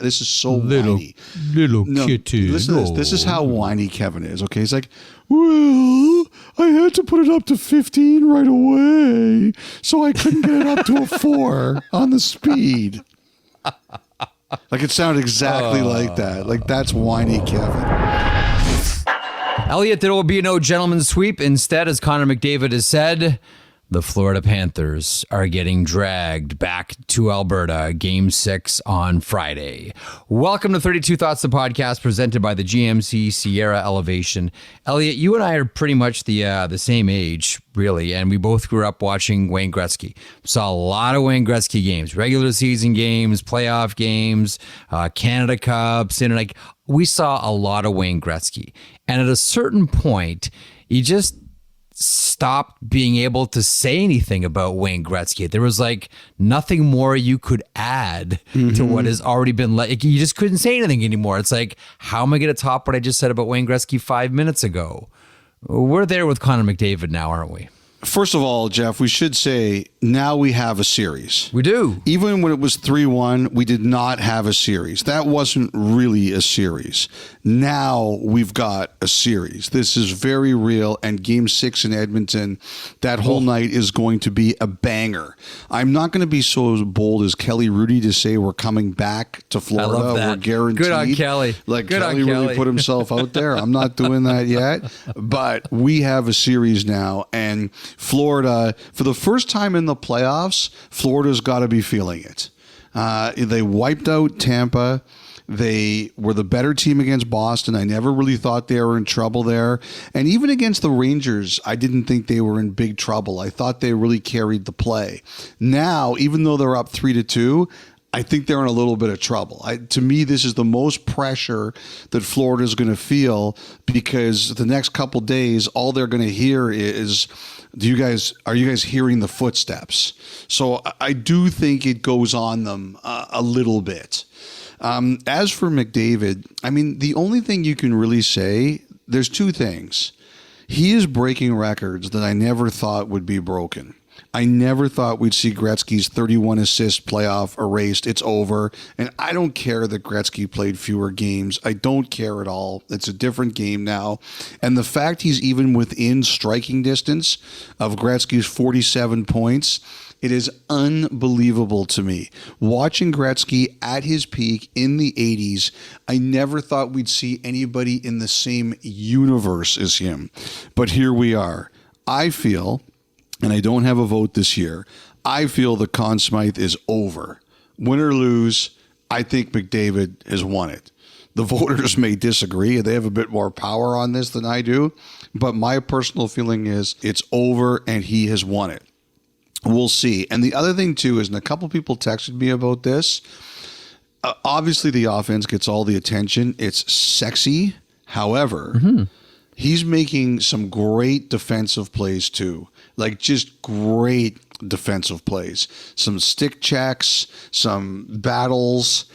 This is so whiny. Little kitty. Listen to this. This is how whiny Kevin is, okay? He's like, well, I had to put it up to 15 right away, so I couldn't get it up to a 4 on the speed. Like, it sounded exactly like that. Like, that's whiny Kevin. Elliotte, there will be no gentleman's sweep. Instead, as Connor McDavid has said, the Florida Panthers are getting dragged back to Alberta, Game 6 on Friday. Welcome to 32 Thoughts, the podcast presented by the GMC Sierra Elevation. Elliotte, you and I are pretty much the same age, really, and we both grew up watching Wayne Gretzky. Saw a lot of Wayne Gretzky games, regular season games, playoff games, Canada Cups, and like we saw a lot of Wayne Gretzky. And at a certain point, you just stopped being able to say anything about Wayne Gretzky. There was like nothing more you could add to what has already been like. You just couldn't say anything anymore. It's like, how am I going to top what I just said about Wayne Gretzky 5 minutes ago? We're there with Connor McDavid now, aren't we? First of all, Jeff, we should say now we have a series. We do. Even when it was 3-1, we did not have a series. That wasn't really a series. Now we've got a series. This is very real. And Game 6 in Edmonton, that whole night is going to be a banger. I'm not going to be so bold as Kelly Rudy to say we're coming back to Florida. I love that. We're guaranteed. Good on Kelly. Like Good Kelly on really Kelly. put himself out there. I'm not doing that yet. But we have a series now. And Florida, for the first time in the playoffs, Florida's got to be feeling it. They wiped out Tampa. They were the better team against Boston. I never really thought they were in trouble there. And even against the Rangers, I didn't think they were in big trouble. I thought they really carried the play. Now, even though they're up 3-2, I think they're in a little bit of trouble. To me, this is the most pressure that Florida is going to feel because the next couple days, all they're going to hear is, are you guys hearing the footsteps? So I do think it goes on them a little bit. As for McDavid, I mean, the only thing you can really say, there's two things. He is breaking records that I never thought would be broken. I never thought we'd see Gretzky's 31 assist playoff erased. It's over. And I don't care that Gretzky played fewer games. I don't care at all. It's a different game now. And the fact he's even within striking distance of Gretzky's 47 points, it is unbelievable to me. Watching Gretzky at his peak in the 80s, I never thought we'd see anybody in the same universe as him. But here we are. I feel, and I don't have a vote this year, I feel the Conn Smythe is over. Win or lose, I think McDavid has won it. The voters may disagree. They have a bit more power on this than I do. But my personal feeling is it's over and he has won it. We'll see. And the other thing, too, is, and a couple people texted me about this, obviously the offense gets all the attention. It's sexy. However, he's making some great defensive plays, too. Like, just great defensive plays. Some stick checks, some battles.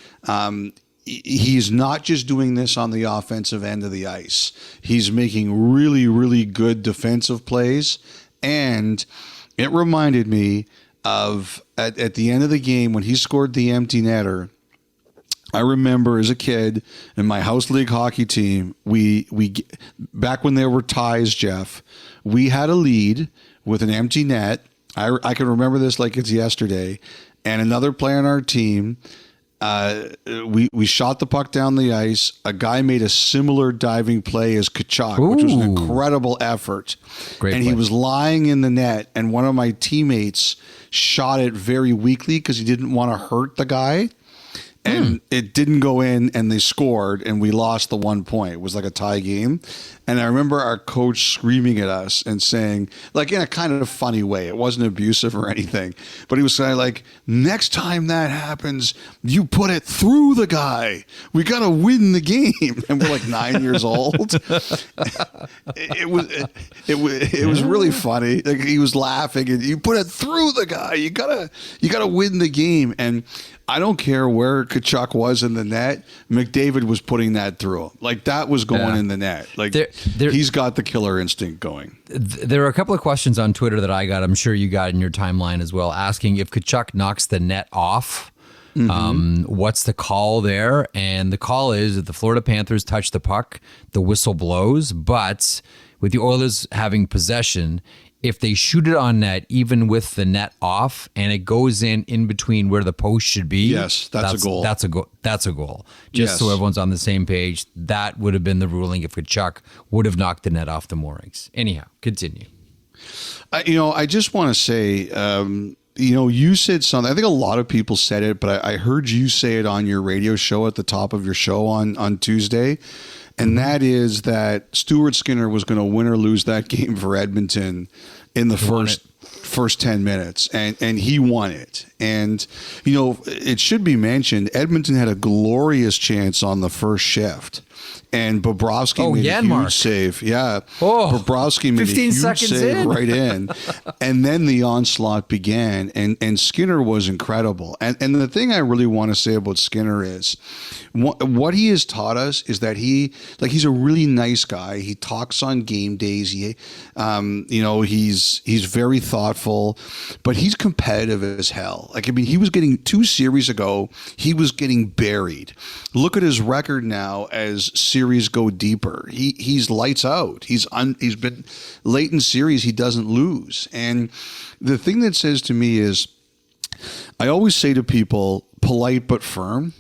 He's not just doing this on the offensive end of the ice. He's making really, really good defensive plays. And it reminded me of at the end of the game when he scored the empty netter. I remember as a kid in my house league hockey team, we back when there were ties, Jeff, we had a lead with an empty net. I can remember this like it's yesterday. And another player on our team, we shot the puck down the ice. A guy made a similar diving play as Tkachuk, which was an incredible effort. Great and play. he was lying in the net, and one of my teammates shot it very weakly because he didn't want to hurt the guy. And it didn't go in, and they scored, and we lost the 1 point. It was like a tie game. And I remember our coach screaming at us and saying, like in a kind of funny way, it wasn't abusive or anything, but he was saying, like, next time that happens, you put it through the guy. We got to win the game. And we're like 9 years old. It was really funny. Like, he was laughing, and you put it through the guy. You gotta win the game. And I don't care where Tkachuk was in the net. McDavid was putting that through. Like, that was going in the net. Like, he's got the killer instinct going. There are a couple of questions on Twitter that I got, I'm sure you got in your timeline as well, asking if Tkachuk knocks the net off. What's the call there? And the call is that the Florida Panthers touch the puck, the whistle blows, but with the Oilers having possession, if they shoot it on net, even with the net off, and it goes in between where the post should be, yes, that's a goal. That's a goal. Just Yes. so everyone's on the same page, that would have been the ruling if Kachuk would have knocked the net off the moorings. Anyhow, continue. I just want to say, you said something. I think a lot of people said it, but I heard you say it on your radio show at the top of your show on Tuesday. And that is that Stuart Skinner was going to win or lose that game for Edmonton in the first 10 minutes, and he won it. And, it should be mentioned, Edmonton had a glorious chance on the first shift. And Bobrovsky made a huge save. Yeah. Bobrovsky made a huge save right in. And then the onslaught began, and Skinner was incredible. And the thing I really want to say about Skinner is what he has taught us is that he's a really nice guy. He talks on game days. He's very thoughtful, but he's competitive as hell. He was getting 2 series ago, he was getting buried. Look at his record now as series go deeper. He's lights out. He's been late in series, he doesn't lose. And the thing that says to me is, I always say to people, polite but firm,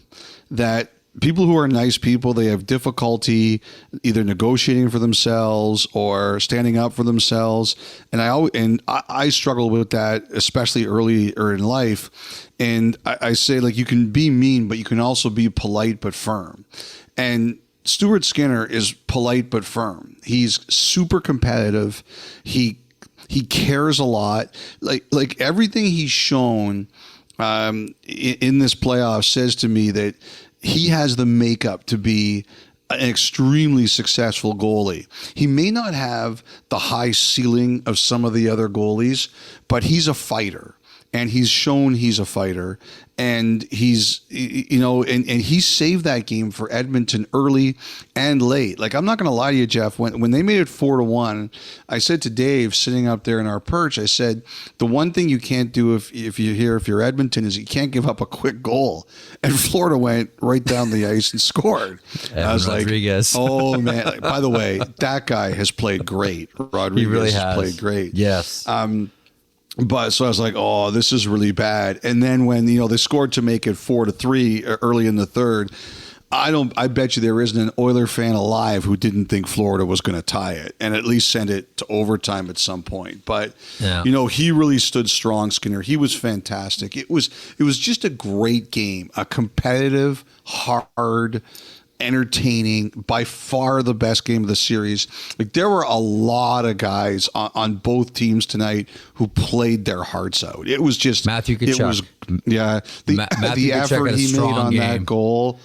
that people who are nice people, they have difficulty either negotiating for themselves or standing up for themselves. And I struggle with that, especially earlier in life. And I say, you can be mean, but you can also be polite but firm. And Stuart Skinner is polite but firm. He's super competitive. He cares a lot. Like everything he's shown in this playoff says to me that he has the makeup to be an extremely successful goalie. He may not have the high ceiling of some of the other goalies, but he's a fighter. And he's shown he's a fighter, and he's, and he saved that game for Edmonton early and late. I'm not going to lie to you, Jeff, when they made it 4-1, I said to Dave, sitting up there in our perch, I said, the one thing you can't do if you're Edmonton is you can't give up a quick goal. And Florida went right down the ice and scored. I was Rodriguez. Oh man, by the way, that guy has played great. Rodriguez he really has played great. Yes. But so I was like, oh, this is really bad. And then when, they scored to make it 4-3 early in the third, I bet you there isn't an Oiler fan alive who didn't think Florida was going to tie it and at least send it to overtime at some point. But, he really stood strong, Skinner. He was fantastic. It was just a great game, a competitive, hard, entertaining, by far the best game of the series. There were a lot of guys on both teams tonight who played their hearts out. It was just Matthew Tkachuk. It was the effort he made on that goal.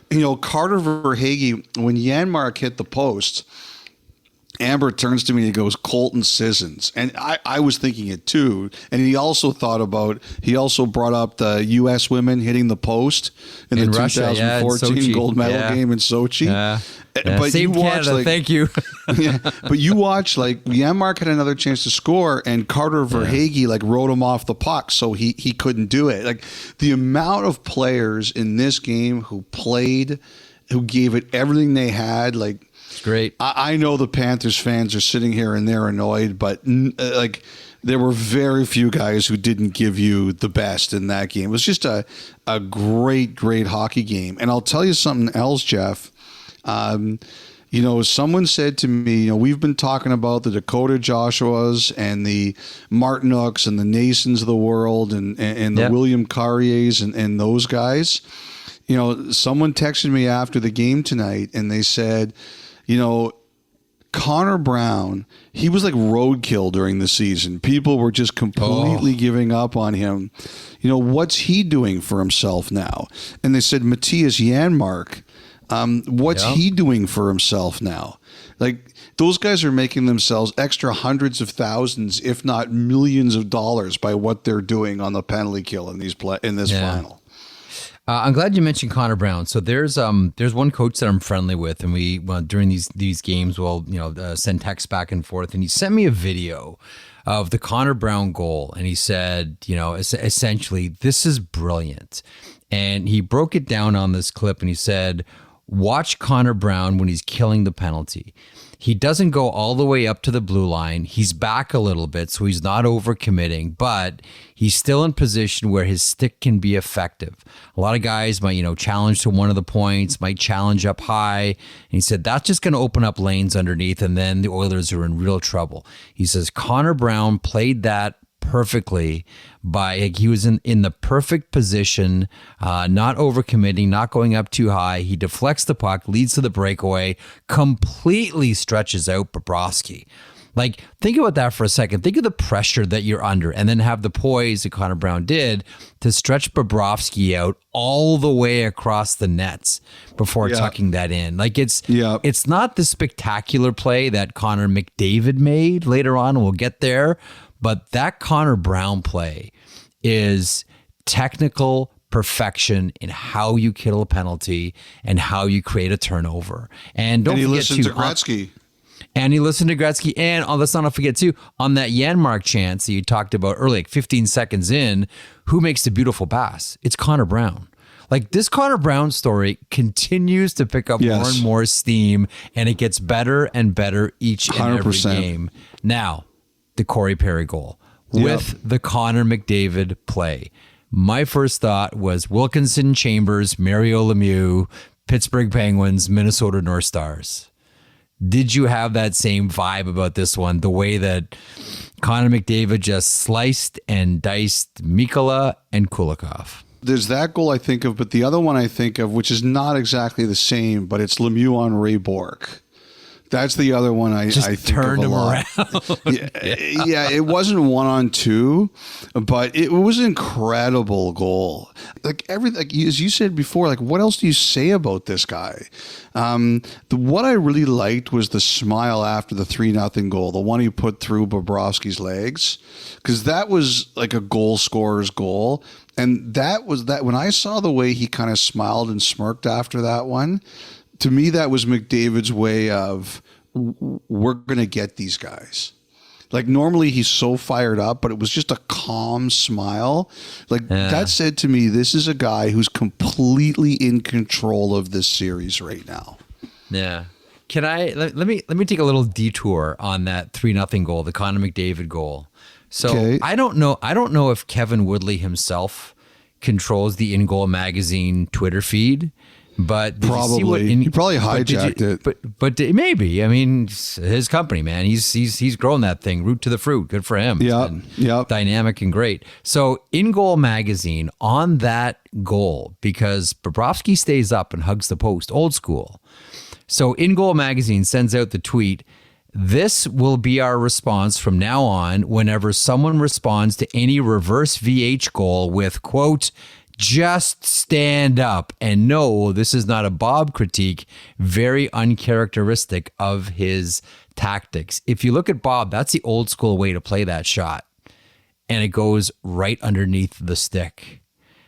Carter Verhaeghe, when Janmark hit the post, Amber turns to me and he goes, Colton Sissons. And I was thinking it too. And he also brought up the U.S. women hitting the post in the Russia, 2014 gold medal game in Sochi. But Save Canada, thank you. But you watch, Janmark had another chance to score, and Carter Verhaeghe wrote him off the puck, so he couldn't do it. The amount of players in this game who played, who gave it everything they had, it's great. I know the Panthers fans are sitting here and they're annoyed, but there were very few guys who didn't give you the best in that game. It was just a great, great hockey game. And I'll tell you something else, Jeff. Someone said to me, we've been talking about the Dakota Joshuas and the Martinukes and the Nasons of the world and the William Carriers and those guys. Someone texted me after the game tonight and they said, Connor Brown, he was like roadkill during the season. People were just completely giving up on him. What's he doing for himself now? And they said, Matthias Janmark, what's he doing for himself now? Those guys are making themselves extra hundreds of thousands, if not millions of dollars by what they're doing on the penalty kill in this final. I'm glad you mentioned Connor Brown. So there's one coach that I'm friendly with, and we during these games we'll send texts back and forth, and he sent me a video of the Connor Brown goal, and he said, essentially, this is brilliant. And he broke it down on this clip and he said, watch Connor Brown when he's killing the penalty. He doesn't go all the way up to the blue line. He's back a little bit, so he's not overcommitting, but he's still in position where his stick can be effective. A lot of guys might, challenge to one of the points, might challenge up high. And he said that's just going to open up lanes underneath, and then the Oilers are in real trouble. He says Connor Brown played that perfectly he was in the perfect position, not overcommitting, not going up too high. He deflects the puck, leads to the breakaway, completely stretches out Bobrovsky. Like, think about that for a second. Think of the pressure that you're under, and then have the poise that Connor Brown did to stretch Bobrovsky out all the way across the nets before tucking that in. Like, it's not the spectacular play that Connor McDavid made later on. We'll get there. But that Connor Brown play is technical perfection in how you kill a penalty and how you create a turnover. And don't forget to Gretzky. And he listened to Gretzky. And let's not forget too, on that Janmark chance that you talked about earlier, like 15 seconds in, who makes the beautiful pass? It's Connor Brown. Like, this Connor Brown story continues to pick up more and more steam, and it gets better and better each and every game. Now, the Corey Perry goal with the Connor McDavid play. My first thought was Wilkinson, Chambers, Mario Lemieux, Pittsburgh Penguins, Minnesota North Stars. Did you have that same vibe about this one? The way that Connor McDavid just sliced and diced Mikkola and Kulikov. There's that goal I think of, but the other one I think of, which is not exactly the same, but it's Lemieux on Ray Bourque. That's the other one I think turned of a lot. Yeah, it wasn't 1-on-2, but it was an incredible goal. Like as you said before, like what else do you say about this guy? What I really liked was the smile after the 3-0 goal, the one he put through Bobrovsky's legs, because that was like a goal scorer's goal. And that was that when I saw the way he kind of smiled and smirked after that one, to me, that was McDavid's way of, we're going to get these guys. Like, normally he's so fired up, but it was just a calm smile. Like, that said to me, this is a guy who's completely in control of this series right now. Yeah. Can let me take a little detour on that 3-0 goal, the Connor McDavid goal. So I don't know if Kevin Woodley himself controls the In Goal Magazine Twitter feed. But probably he probably hijacked it. But maybe. I mean, his company, man. He's grown that thing root to the fruit. Good for him. Yeah. Dynamic and great. So In Goal Magazine on that goal, because Bobrovsky stays up and hugs the post, old school. So In Goal Magazine sends out the tweet. This will be our response from now on whenever someone responds to any reverse VH goal with, quote, just stand up. And no, this is not a Bob critique, very uncharacteristic of his tactics. If you look at Bob, that's the old school way to play that shot. And it goes right underneath the stick.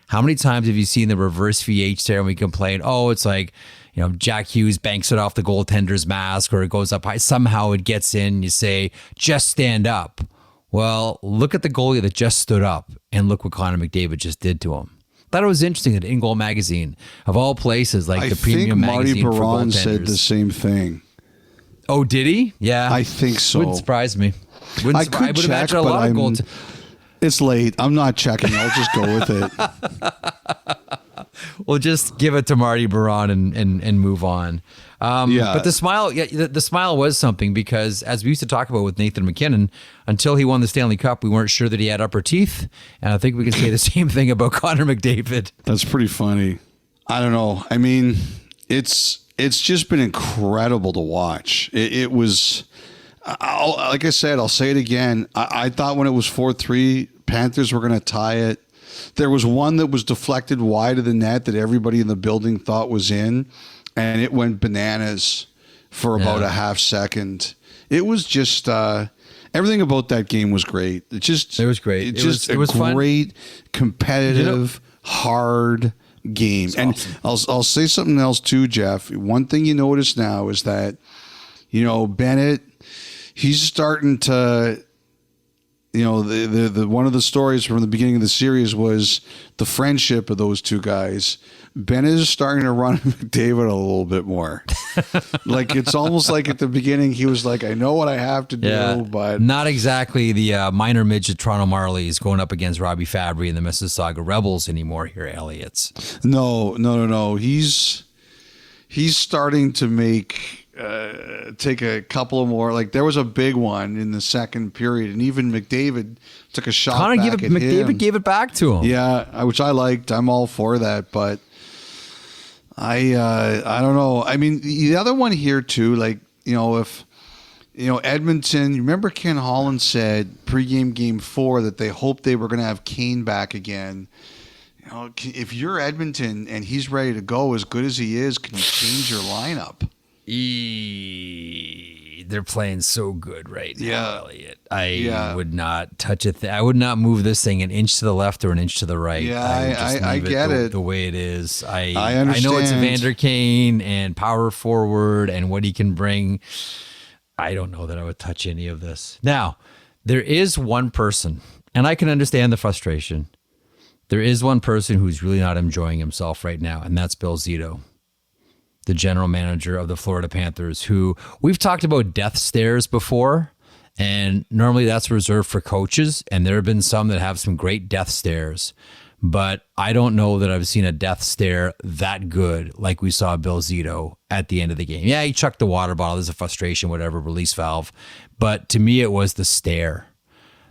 How many times have you seen the reverse VH there and we complain, oh, it's like, Jack Hughes banks it off the goaltender's mask or it goes up high. Somehow it gets in. You say, just stand up. Well, look at the goalie that just stood up and look what Connor McDavid just did to him. Thought it was interesting that In Goal Magazine, of all places, like the premium magazine for goaltenders. I think Marty Baron said the same thing. Oh, did he? Yeah. I think so. Wouldn't surprise me. I would imagine a lot of goals. It's late. I'm not checking. I'll just go with it. We'll just give it to Marty Baron and move on. But the smile was something, because as we used to talk about with Nathan McKinnon, until he won the Stanley Cup, we weren't sure that he had upper teeth. And I think we can say the same thing about Connor McDavid. That's pretty funny. I don't know. I mean, it's just been incredible to watch. It was, like I said, I'll say it again. I thought when it was 4-3, Panthers were going to tie it. There was one that was deflected wide of the net that everybody in the building thought was in, and it went bananas for about a half second. It was just everything about that game was great. It was great. It was great, competitive, hard game. And awesome. I'll say something else too, Jeff. One thing you notice now is that Bennett, he's starting to the one of the stories from the beginning of the series was the friendship of those two guys. Ben is starting to run McDavid a little bit more. Like, it's almost like at the beginning he was like, I know what I have to do, but not exactly the minor midget Toronto Marlies going up against Robbie Fabry and the Mississauga Rebels anymore here, Elliottes. No. He's starting to take a couple of more. Like, there was a big one in the second period, and even McDavid took a shot back at him. McDavid gave it back to him. Yeah, which I liked. I'm all for that, but I don't know. I mean, the other one here too, like, if Edmonton, you remember Ken Holland said pregame game 4 that they hoped they were going to have Kane back again. If you're Edmonton and he's ready to go as good as he is, can you change your lineup? They're playing so good right now, Elliot. I would not touch it. I would not move this thing an inch to the left or an inch to the right. Yeah, I get it the way it is. I understand. I know it's Evander Kane and power forward and what he can bring. I don't know that I would touch any of this. Now, there is one person, and I can understand the frustration. There is one person who's really not enjoying himself right now, and that's Bill Zito, the general manager of the Florida Panthers, who we've talked about death stares before, and normally that's reserved for coaches, and there have been some that have some great death stares, but I don't know that I've seen a death stare that good like we saw Bill Zito at the end of the game. Yeah, he chucked the water bottle. There's a frustration, whatever, release valve, but to me it was the stare.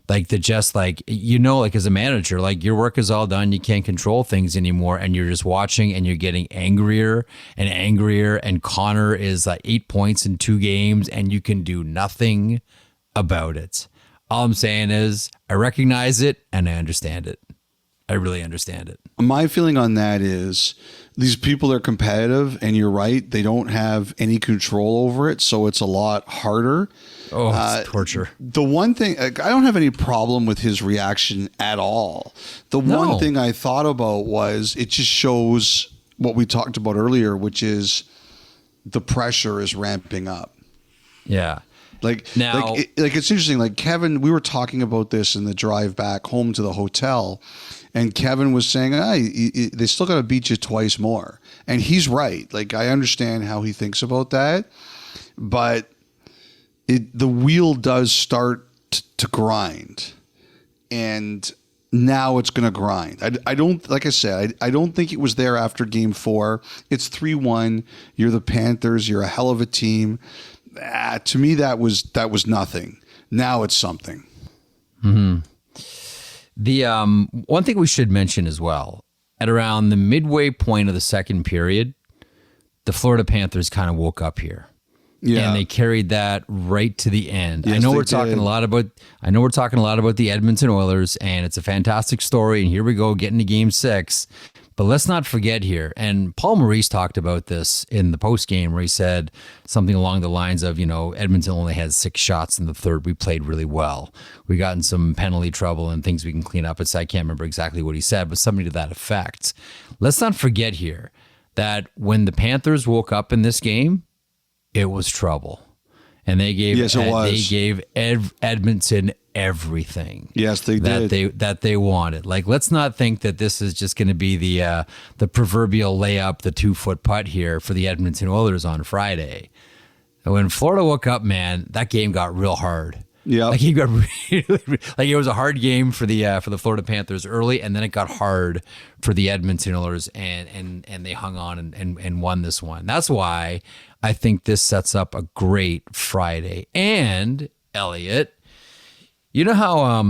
Like, as a manager, like, your work is all done. You can't control things anymore. And you're just watching and you're getting angrier and angrier. And Connor is like 8 points in 2 games and you can do nothing about it. All I'm saying is I recognize it and I understand it. I really understand it. My feeling on that is these people are competitive, and you're right. They don't have any control over it. So it's a lot harder. Oh, it's torture. The one thing, I don't have any problem with his reaction at all. One thing I thought about was it just shows what we talked about earlier, which is the pressure is ramping up. Yeah. It's interesting. Like, Kevin, we were talking about this in the drive back home to the hotel, and Kevin was saying, they still got to beat you twice more. And he's right. Like, I understand how he thinks about that, but the wheel does start to grind, and now it's going to grind. I don't, like I said, I don't think it was there after game 4. It's 3-1. You're the Panthers. You're a hell of a team. To me, that was nothing. Now it's something. Mm-hmm. The one thing we should mention as well, at around the midway point of the second period, the Florida Panthers kind of woke up here. Yeah. And they carried that right to the end. Yes, I know we're talking a lot about the Edmonton Oilers, and it's a fantastic story, and here we go getting to game 6. But let's not forget here, and Paul Maurice talked about this in the post game where he said something along the lines of, Edmonton only had 6 shots in the third. We played really well. We got in some penalty trouble and things we can clean up. I can't remember exactly what he said, but something to that effect. Let's not forget here that when the Panthers woke up in this game, it was trouble. And they gave Edmonton everything. Yes, they did. That they wanted. Like, let's not think that this is just going to be the proverbial layup, the 2-foot putt here for the Edmonton Oilers on Friday. When Florida woke up, man, that game got real hard. Yeah, like, he got really, like, it was a hard game for the Florida Panthers early, and then it got hard for the Edmonton Oilers, and they hung on and won this one. That's why I think this sets up a great Friday. And Elliot, you know how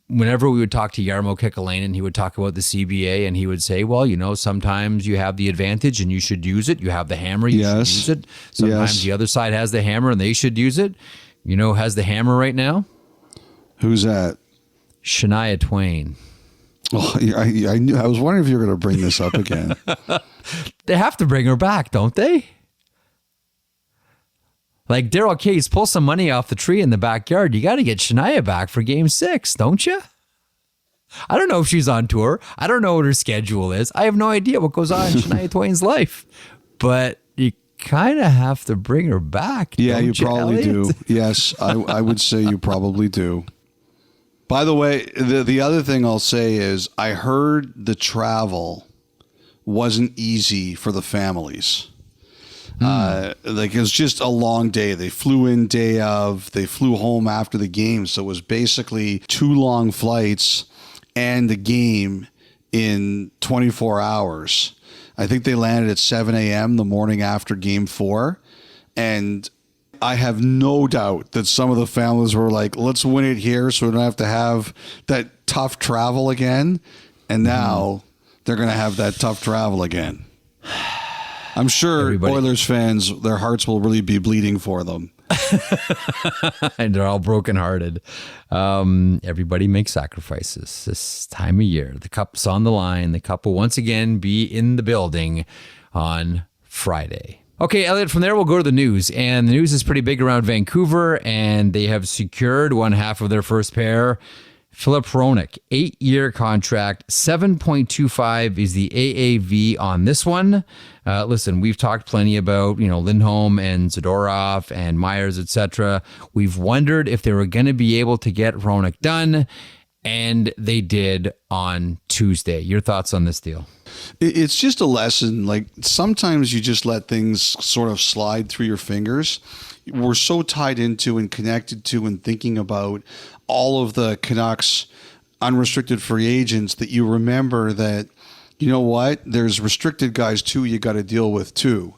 whenever we would talk to Jarmo Kekalainen, he would talk about the CBA, and he would say, well, sometimes you have the advantage and you should use it. You have the hammer, you should use it. Sometimes the other side has the hammer and they should use it. You know who has the hammer right now? Who's that? Shania Twain. Oh, I knew. I was wondering if you were going to bring this up again. They have to bring her back, don't they? Like, Daryl Case, pull some money off the tree in the backyard. You got to get Shania back for game 6, don't you? I don't know if she's on tour. I don't know what her schedule is. I have no idea what goes on in Shania Twain's life. But you kind of have to bring her back. Yeah, you probably do. Yes, I would say you probably do. By the way, the other thing I'll say is I heard the travel wasn't easy for the families. Like it was just a long day. They flew in day of, they flew home after the game. So it was basically 2 long flights and the game in 24 hours. I think they landed at 7 a.m. the morning after game 4. And I have no doubt that some of the families were like, let's win it here so we don't have to have that tough travel again. And now they're going to have that tough travel again. I'm sure Oilers fans, their hearts will really be bleeding for them. And they're all brokenhearted. Everybody makes sacrifices this time of year. The cup's on the line. The cup will once again be in the building on Friday. Okay, Elliotte, from there we'll go to the news. And the news is pretty big around Vancouver, and they have secured one half of their first pair. Filip Hronek, 8-year contract, 7.25 is the AAV on this one. Listen, we've talked plenty about, Lindholm and Zadorov and Myers, etc. We've wondered if they were going to be able to get Hronek done, and they did on Tuesday. Your thoughts on this deal? It's just a lesson. Like sometimes you just let things sort of slide through your fingers. We're so tied into and connected to and thinking about all of the Canucks unrestricted free agents that you remember that, you know what, there's restricted guys too you got to deal with too.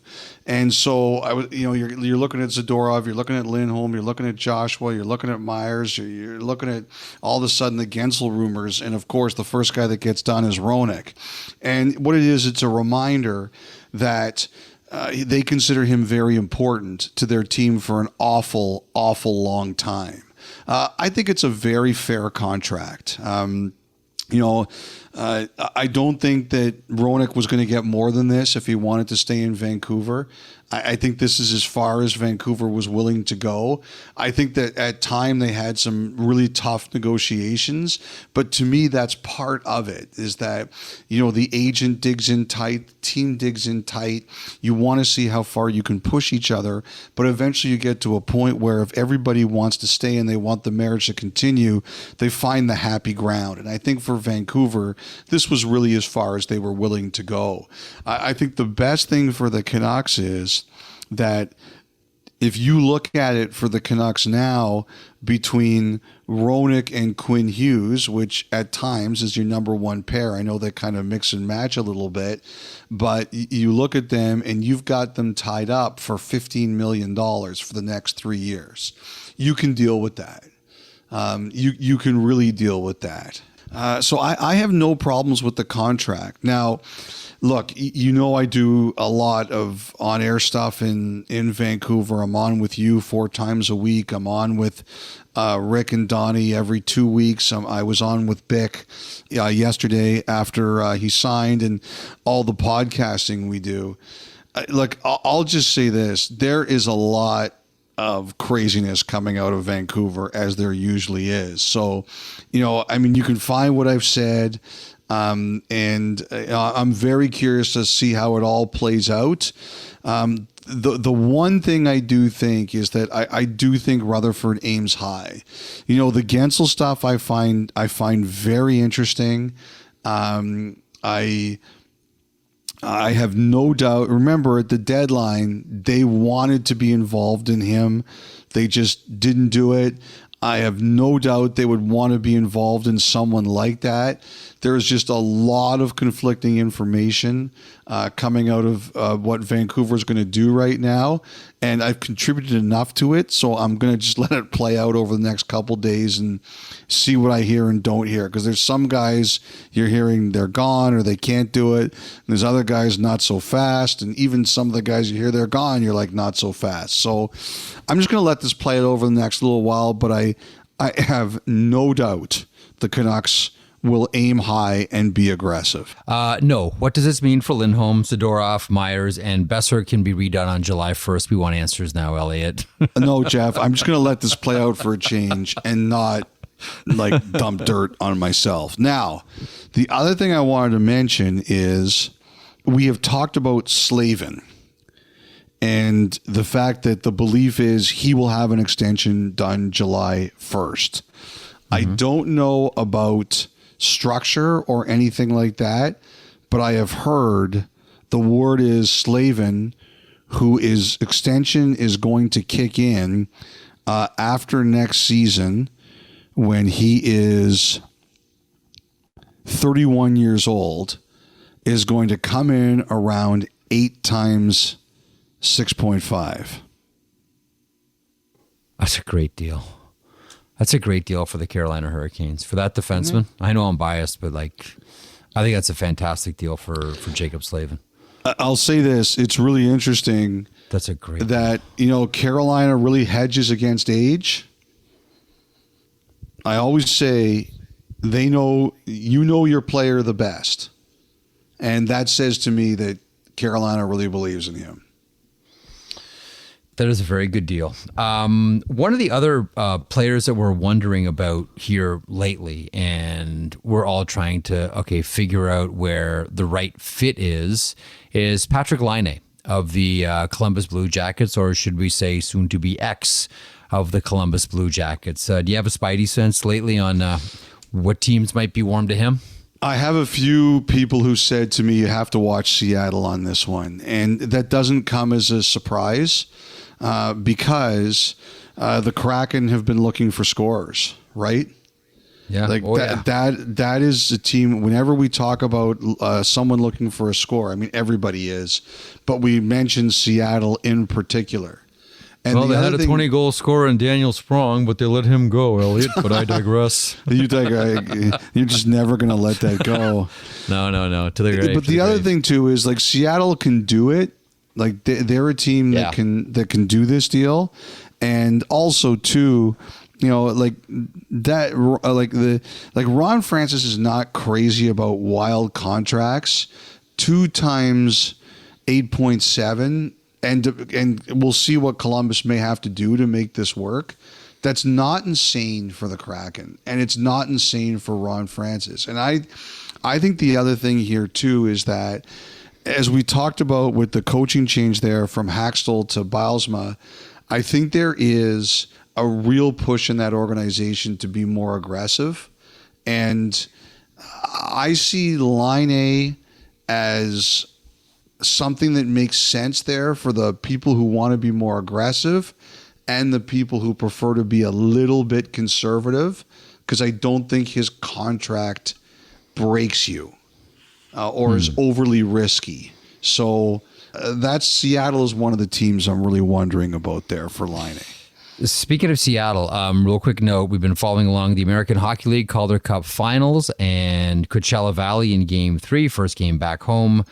And so you're looking at Zadorov, you're looking at Lindholm, you're looking at Joshua, you're looking at Myers, you're looking at all of a sudden the Gensel rumors, and of course the first guy that gets done is Hronek. And what it is, it's a reminder that they consider him very important to their team for an awful, awful long time. I think it's a very fair contract. I don't think that Hronek was going to get more than this if he wanted to stay in Vancouver. I think this is as far as Vancouver was willing to go. I think that at time they had some really tough negotiations, but to me, that's part of it, is that, the agent digs in tight, the team digs in tight. You want to see how far you can push each other, but eventually you get to a point where if everybody wants to stay and they want the marriage to continue, they find the happy ground. And I think for Vancouver, this was really as far as they were willing to go. I think the best thing for the Canucks is that if you look at it for the Canucks now, between Hronek and Quinn Hughes, which at times is your number one pair, I know they kind of mix and match a little bit, but you look at them and you've got them tied up for $15 million for the next 3 years. You can deal with that. You can really deal with that. So I have no problems with the contract. Now, look, I do a lot of on-air stuff in Vancouver. I'm on with you 4 times a week. I'm on with Rick and Donnie every 2 weeks. I was on with Bick yesterday after he signed, and all the podcasting we do. Look, I'll just say this. There is a lot of craziness coming out of Vancouver, as there usually is. So, you can find what I've said. And I'm very curious to see how it all plays out. The one thing I do think is that I do think Rutherford aims high. The Gensel stuff I find very interesting. I have no doubt. Remember, at the deadline, they wanted to be involved in him. They just didn't do it. I have no doubt they would want to be involved in someone like that. There's just a lot of conflicting information coming out of what Vancouver is going to do right now. And I've contributed enough to it, so I'm going to just let it play out over the next couple days and see what I hear and don't hear. Because there's some guys you're hearing they're gone or they can't do it. And there's other guys not so fast. And even some of the guys you hear they're gone, you're like, not so fast. So I'm just going to let this play out over the next little while. But I have no doubt the Canucks will aim high and be aggressive. No. What does this mean for Lindholm, Zadorov, Myers, and Besser can be redone on July 1st? We want answers now, Elliotte. No, Jeff, I'm just going to let this play out for a change and not dump dirt on myself. Now, the other thing I wanted to mention is we have talked about Slavin and the fact that the belief is he will have an extension done July 1st. I don't know about structure or anything like that, but I have heard the word is Slavin, who is extension is going to kick in after next season when he is 31 years old, is going to come in around 8 times 6.5. That's a great deal. That's a great deal for the Carolina Hurricanes. For that defenseman, I know I'm biased, but I think that's a fantastic deal for Jaccob Slavin. I'll say this. It's really interesting. That's a great that, Carolina really hedges against age. I always say they know, your player the best. And that says to me that Carolina really believes in him. That is a very good deal. One of the other players that we're wondering about here lately, and we're all trying to, figure out where the right fit is Patrik Laine of the Columbus Blue Jackets, or should we say soon to be ex of the Columbus Blue Jackets. Do you have a spidey sense lately on what teams might be warm to him? I have a few people who said to me, you have to watch Seattle on this one. And that doesn't come as a surprise because the Kraken have been looking for scorers, right? Yeah. That is a team. Whenever we talk about someone looking for a score, I mean, everybody is, but we mentioned Seattle in particular. And they had a 20-goal scorer in Daniel Sprong, but they let him go, Elliotte. But I digress. You're just never going to let that go. No. To the grave. But the other thing too is Seattle can do it. They're a team that can do this deal, and also too, Ron Francis is not crazy about wild contracts. 2 times 8.7. And we'll see what Columbus may have to do to make this work. That's not insane for the Kraken, and it's not insane for Ron Francis. And I think the other thing here too is that, as we talked about with the coaching change there from Haxtell to Bylsma, I think there is a real push in that organization to be more aggressive. And I see Laine as something that makes sense there for the people who want to be more aggressive and the people who prefer to be a little bit conservative, because I don't think his contract breaks you or is overly risky. So that's Seattle is one of the teams I'm really wondering about there for Laine. Speaking of Seattle, real quick note, we've been following along the American Hockey League Calder Cup Finals, and Coachella Valley in Game 3, first game back home.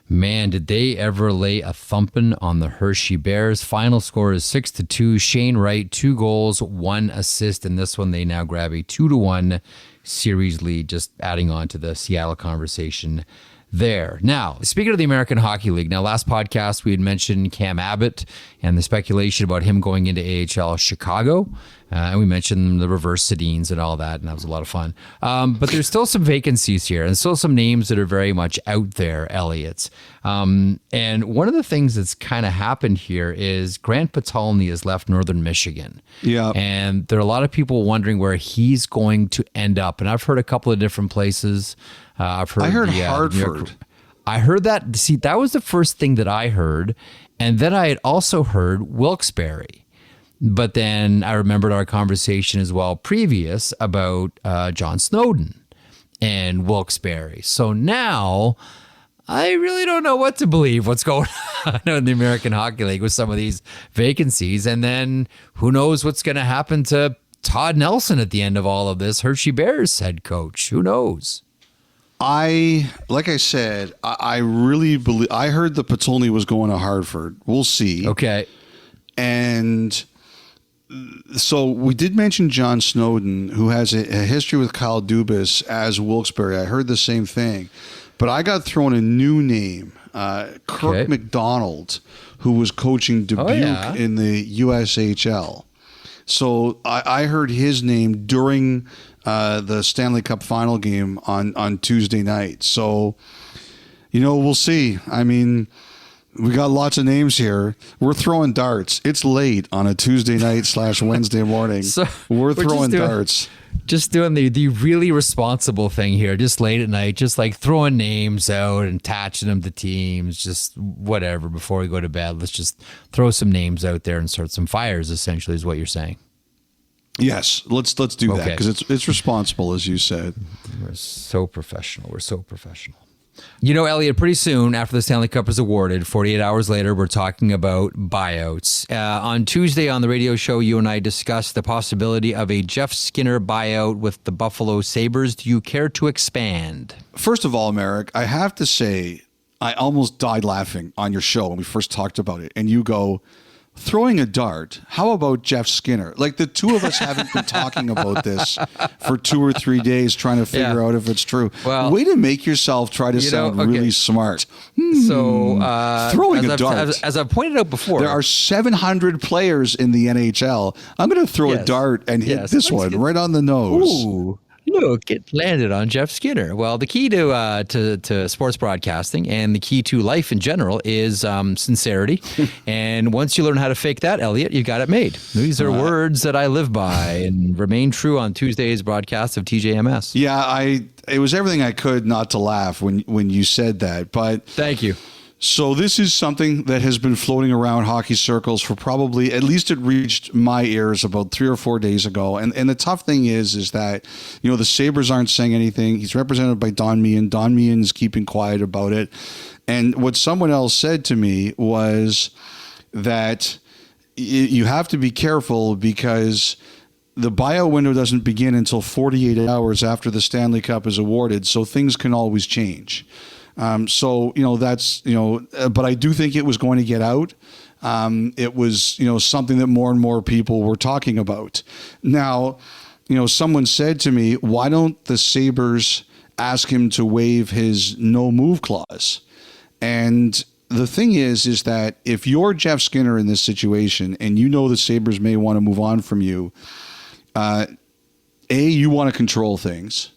Man, did they ever lay a thumping on the Hershey Bears. Final score is 6-2. Shane Wright, 2 goals, 1 assist. In this one, they now grab a 2-1 series lead, just adding on to the Seattle conversation there. Now, speaking of the American Hockey League, last podcast we had mentioned Cam Abbott and the speculation about him going into AHL Chicago. And we mentioned the reverse Sedins and all that, and that was a lot of fun. But there's still some vacancies here, and still some names that are very much out there, Elliotte. And one of the things that's kind of happened here is Grant Patolny has left Northern Michigan. Yeah. And there are a lot of people wondering where he's going to end up. And I've heard a couple of different places. I heard Hartford. I heard that. See, that was the first thing that I heard. And then I had also heard Wilkes-Barre. But then I remembered our conversation as well previous about John Snowden and Wilkes-Barre. So now I really don't know what to believe, what's going on in the American Hockey League with some of these vacancies. And then who knows what's going to happen to Todd Nelson at the end of all of this, Hershey Bears head coach. Who knows? Like I said, I really believe, I heard that Patolny was going to Hartford. We'll see. Okay. And so we did mention John Snowden, who has a history with Kyle Dubas as Wilkes-Barre. I heard the same thing. But I got thrown a new name, Kirk McDonald, who was coaching Dubuque in the USHL. So I heard his name during the Stanley Cup Final game on Tuesday night. So, we'll see. I mean, We got lots of names here. We're throwing darts. It's late on a Tuesday night / Wednesday morning. So we're throwing darts. Just doing the really responsible thing here, just late at night, just like throwing names out and attaching them to teams, just whatever. Before we go to bed, let's just throw some names out there and start some fires, essentially, is what you're saying. Yes, let's do that because it's responsible, as you said. We're so professional. You know, Elliotte, pretty soon after the Stanley Cup is awarded, 48 hours later, we're talking about buyouts. On Tuesday on the radio show, you and I discussed the possibility of a Jeff Skinner buyout with the Buffalo Sabres. Do you care to expand? First of all, Marek, I have to say, I almost died laughing on your show when we first talked about it. And you go, throwing a dart, how about Jeff Skinner? Like the two of us haven't been talking about this for 2 or 3 days trying to figure out if it's true. Well, way to make yourself try to sound really smart. So throwing a dart. As I've pointed out before, there are 700 players in the NHL. I'm going to throw a dart and hit this one right on the nose. Ooh. Look, it landed on Jeff Skinner. Well, the key to sports broadcasting and the key to life in general is sincerity. And once you learn how to fake that, Elliotte, you got it made. These are words that I live by and remain true on Tuesday's broadcast of TJMS. Yeah, it was everything I could not to laugh when you said that. But thank you. So this is something that has been floating around hockey circles for probably, at least it reached my ears about 3 or 4 days ago. And the tough thing is that, you know, the Sabres aren't saying anything. He's represented by Don Meehan. Don Meehan is keeping quiet about it. And what someone else said to me was that you have to be careful because the buyout window doesn't begin until 48 hours after the Stanley Cup is awarded. So things can always change. So, you know, that's, you know, but I do think it was going to get out. It was, you know, something that more and more people were talking about. Now, you know, someone said to me, why don't the Sabres ask him to waive his no move clause? And the thing is that if you're Jeff Skinner in this situation and you know the Sabres may want to move on from you, you want to control things.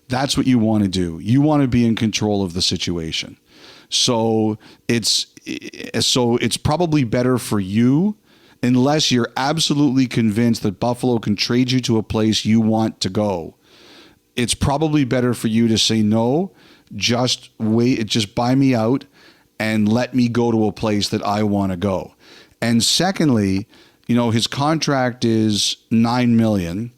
That's what you want to do. You want to be in control of the situation. So it's probably better for you, unless you're absolutely convinced that Buffalo can trade you to a place you want to go. It's probably better for you to say no, just wait, just buy me out and let me go to a place that I want to go. And secondly, you know, his contract is $9 million.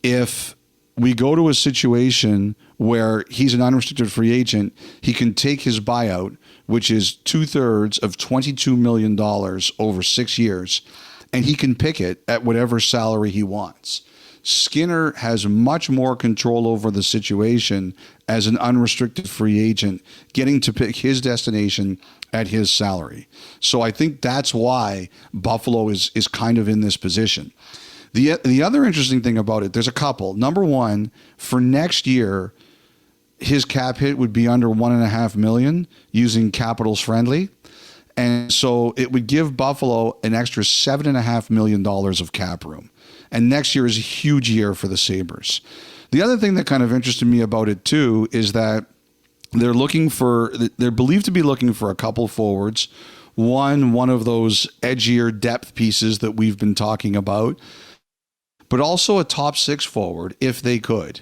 If we go to a situation where he's an unrestricted free agent, he can take his buyout, which is 2/3 of $22 million over 6 years, and he can pick it at whatever salary he wants. Skinner has much more control over the situation as an unrestricted free agent, getting to pick his destination at his salary. So I think that's why Buffalo is kind of in this position. The other interesting thing about it, there's a couple. Number one, for next year, his cap hit would be under $1.5 million using Capitals Friendly. And so it would give Buffalo an extra $7.5 million of cap room. And next year is a huge year for the Sabres. The other thing that kind of interested me about it too is that they're believed to be looking for a couple forwards. One of those edgier depth pieces that we've been talking about, but also a top 6 forward if they could.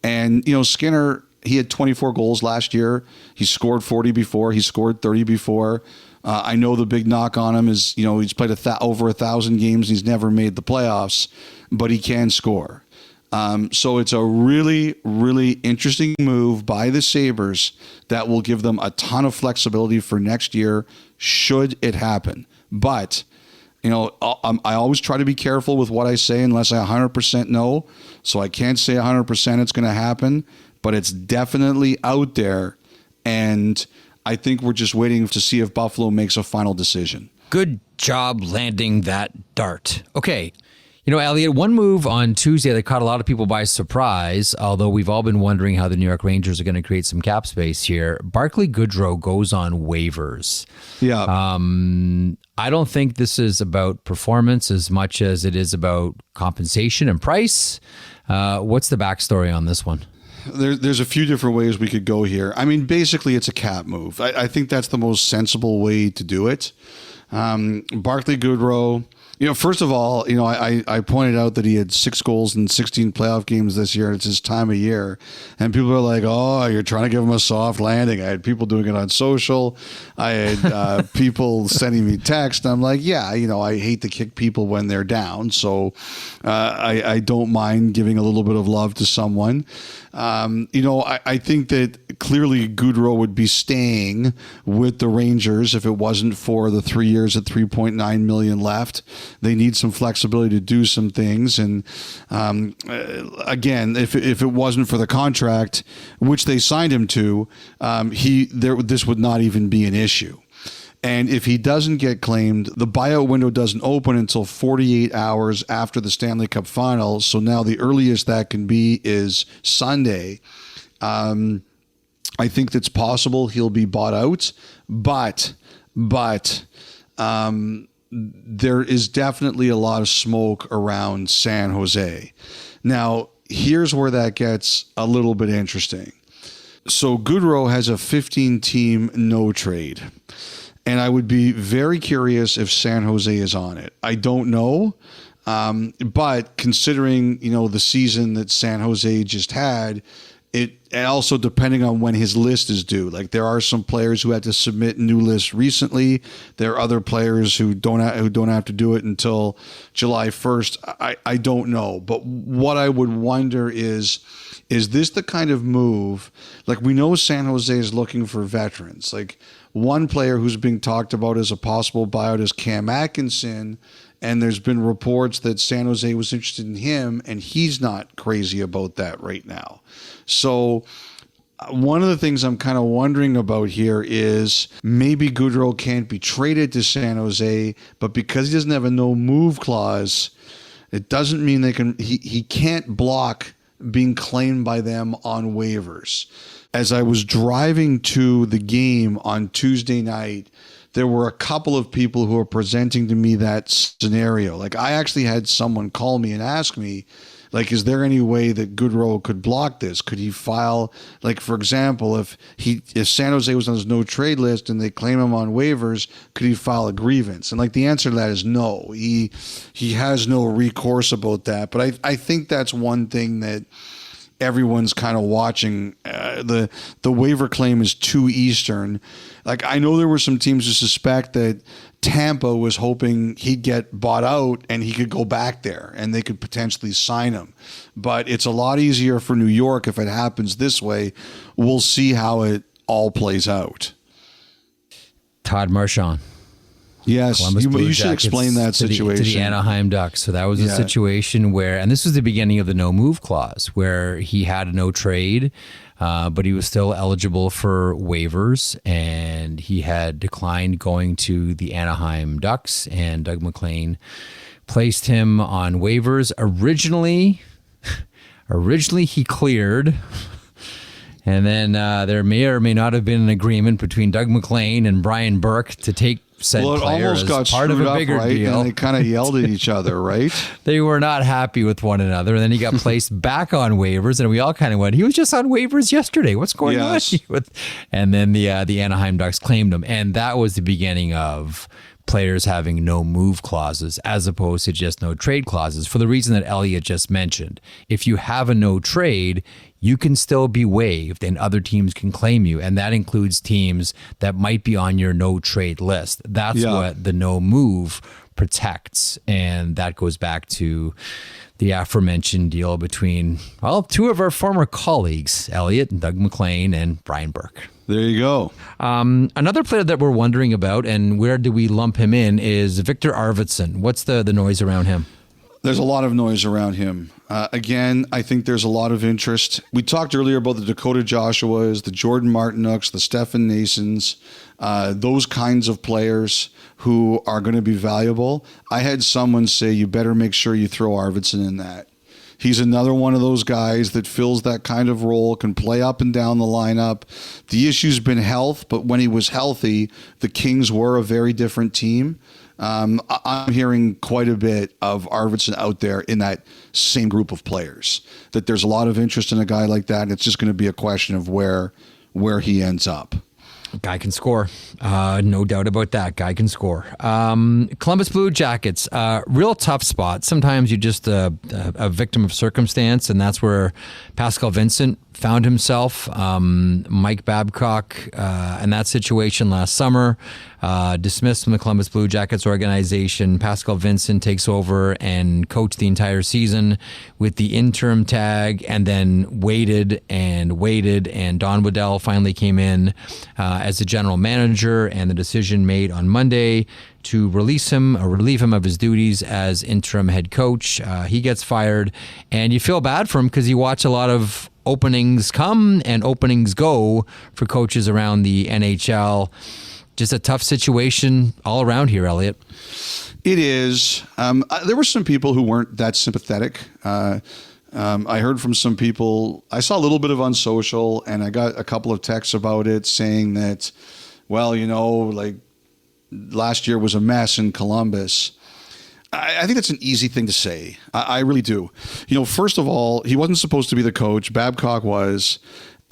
And, you know, Skinner, he had 24 goals last year. He scored 40 before. He scored 30 before. I know the big knock on him is, you know, he's played over 1,000 games. He's never made the playoffs, but he can score. So it's a really, really interesting move by the Sabres that will give them a ton of flexibility for next year, should it happen. But, you know, I always try to be careful with what I say unless I 100% know. So I can't say 100% it's going to happen, but it's definitely out there. And I think we're just waiting to see if Buffalo makes a final decision. Good job landing that dart. Okay. You know, Elliotte, one move on Tuesday that caught a lot of people by surprise, although we've all been wondering how the New York Rangers are going to create some cap space here. Barclay Goodrow goes on waivers. Yeah. I don't think this is about performance as much as it is about compensation and price. What's the backstory on this one? There's a few different ways we could go here. I mean, basically, it's a cap move. I think that's the most sensible way to do it. Barclay Goodrow, first of all, I pointed out that he had 6 goals in 16 playoff games this year. It's his time of year. And people are like, oh, you're trying to give him a soft landing. I had people doing it on social. I had people sending me text. I'm like, yeah, I hate to kick people when they're down. So I don't mind giving a little bit of love to someone. I think that clearly Goodrow would be staying with the Rangers if it wasn't for the 3 years at $3.9 million left. They need some flexibility to do some things. And again, if it wasn't for the contract, which they signed him to, this would not even be an issue. And if he doesn't get claimed, the buyout window doesn't open until 48 hours after the Stanley Cup Final. So now the earliest that can be is Sunday. I think that's possible he'll be bought out, but there is definitely a lot of smoke around San Jose. Now, here's where that gets a little bit interesting. So Goodrow has a 15-team no trade. And I would be very curious if San Jose is on it. I don't know. But considering, the season that San Jose just had, and also depending on when his list is due. Like there are some players who had to submit new lists recently. There are other players who don't have to do it until July 1st. I don't know. But what I would wonder is this the kind of move, like we know San Jose is looking for veterans. Like one player who's being talked about as a possible buyout is Cam Atkinson. And there's been reports that San Jose was interested in him, and he's not crazy about that right now. So one of the things I'm kind of wondering about here is maybe Goodrow can't be traded to San Jose, but because he doesn't have a no move clause, it doesn't mean he can't block being claimed by them on waivers. As I was driving to the game on Tuesday night, there were a couple of people who were presenting to me that scenario. Like I actually had someone call me and ask me, like, is there any way that Goodrow could block this? Could he file, like, for example, if San Jose was on his no trade list and they claim him on waivers, could he file a grievance? And like the answer to that is no. He has no recourse about that. But I think that's one thing that everyone's kind of watching. The waiver claim is 2 Eastern. Like I know there were some teams who suspect that Tampa was hoping he'd get bought out and he could go back there and they could potentially sign him. But it's a lot easier for New York if it happens this way. We'll see how it all plays out. Todd Marchand. Yes, you should explain that situation. To the Anaheim Ducks. So that was a situation where, and this was the beginning of the no move clause, where he had a no trade, but he was still eligible for waivers, and he had declined going to the Anaheim Ducks, and Doug MacLean placed him on waivers. Originally he cleared. And then there may or may not have been an agreement between Doug MacLean and Brian Burke to take said player as part of a bigger deal. And they kind of yelled at each other, right? They were not happy with one another. And then he got placed back on waivers, and we all kind of went, he was just on waivers yesterday. What's going on? And then the Anaheim Ducks claimed him. And that was the beginning of players having no move clauses as opposed to just no trade clauses, for the reason that Elliotte just mentioned. If you have a no trade, you can still be waived and other teams can claim you. And that includes teams that might be on your no trade list. That's what the no move protects. And that goes back to the aforementioned deal between, well, 2 of our former colleagues, Elliotte and Doug MacLean and Brian Burke. There you go. Another player that we're wondering about, and where do we lump him in, is Viktor Arvidsson. What's the noise around him? There's a lot of noise around him. Again, I think there's a lot of interest. We talked earlier about the Dakota Joshuas, the Jordan Martinuk's, the Stefan Nasons, those kinds of players who are going to be valuable. I had someone say, you better make sure you throw Arvidsson in that. He's another one of those guys that fills that kind of role, can play up and down the lineup. The issue's been health, but when he was healthy, the Kings were a very different team. I'm hearing quite a bit of Arvidsson out there in that same group of players, that there's a lot of interest in a guy like that. And it's just going to be a question of where he ends up. Guy can score. No doubt about that. Guy can score. Columbus Blue Jackets, real tough spot. Sometimes you're just a victim of circumstance, and that's where Pascal Vincent found himself. Mike Babcock in that situation last summer, dismissed from the Columbus Blue Jackets organization. Pascal Vincent takes over and coached the entire season with the interim tag, and then waited, and Don Waddell finally came in as the general manager, and the decision made on Monday to release him or relieve him of his duties as interim head coach. He gets fired, and you feel bad for him because you watch a lot of openings come and openings go for coaches around the NHL. Just a tough situation all around here, Elliotte. It is. There were some people who weren't that sympathetic. I heard from some people. I saw a little bit of on social, and I got a couple of texts about it saying that, well, like last year was a mess in Columbus. I think that's an easy thing to say. I really do. First of all, he wasn't supposed to be the coach. Babcock was.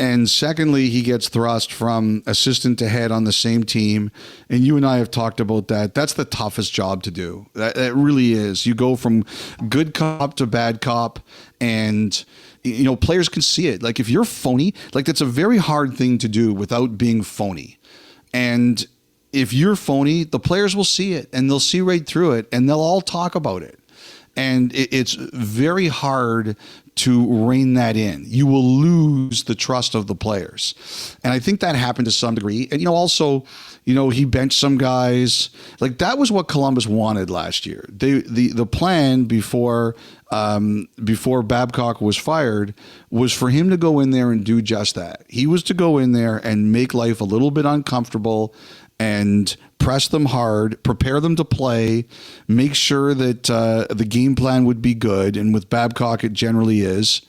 And secondly, he gets thrust from assistant to head on the same team. And you and I have talked about that. That's the toughest job to do. That really is. You go from good cop to bad cop, and players can see it. Like if you're phony, like that's a very hard thing to do without being phony. And if you're phony, the players will see it, and they'll see right through it, and they'll all talk about it. And it's very hard to rein that in. You will lose the trust of the players. And I think that happened to some degree. And, also, he benched some guys. Like that was what Columbus wanted last year. The plan before Babcock was fired was for him to go in there and do just that. He was to go in there and make life a little bit uncomfortable and press them hard, prepare them to play, make sure that the game plan would be good, and with Babcock it generally is,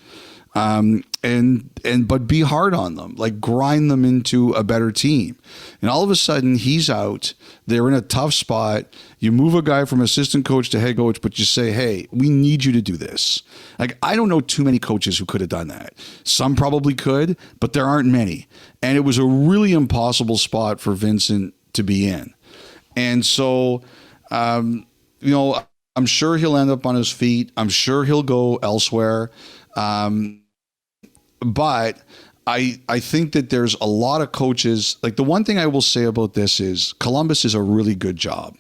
but be hard on them, like grind them into a better team. And all of a sudden he's out. They're in a tough spot. You move a guy from assistant coach to head coach, but you say, hey, we need you to do this. Like, I don't know too many coaches who could have done that. Some probably could, but there aren't many. And it was a really impossible spot for Vincent to be in. And so, I'm sure he'll end up on his feet. I'm sure he'll go elsewhere. But I think that there's a lot of coaches. Like the one thing I will say about this is Columbus is a really good job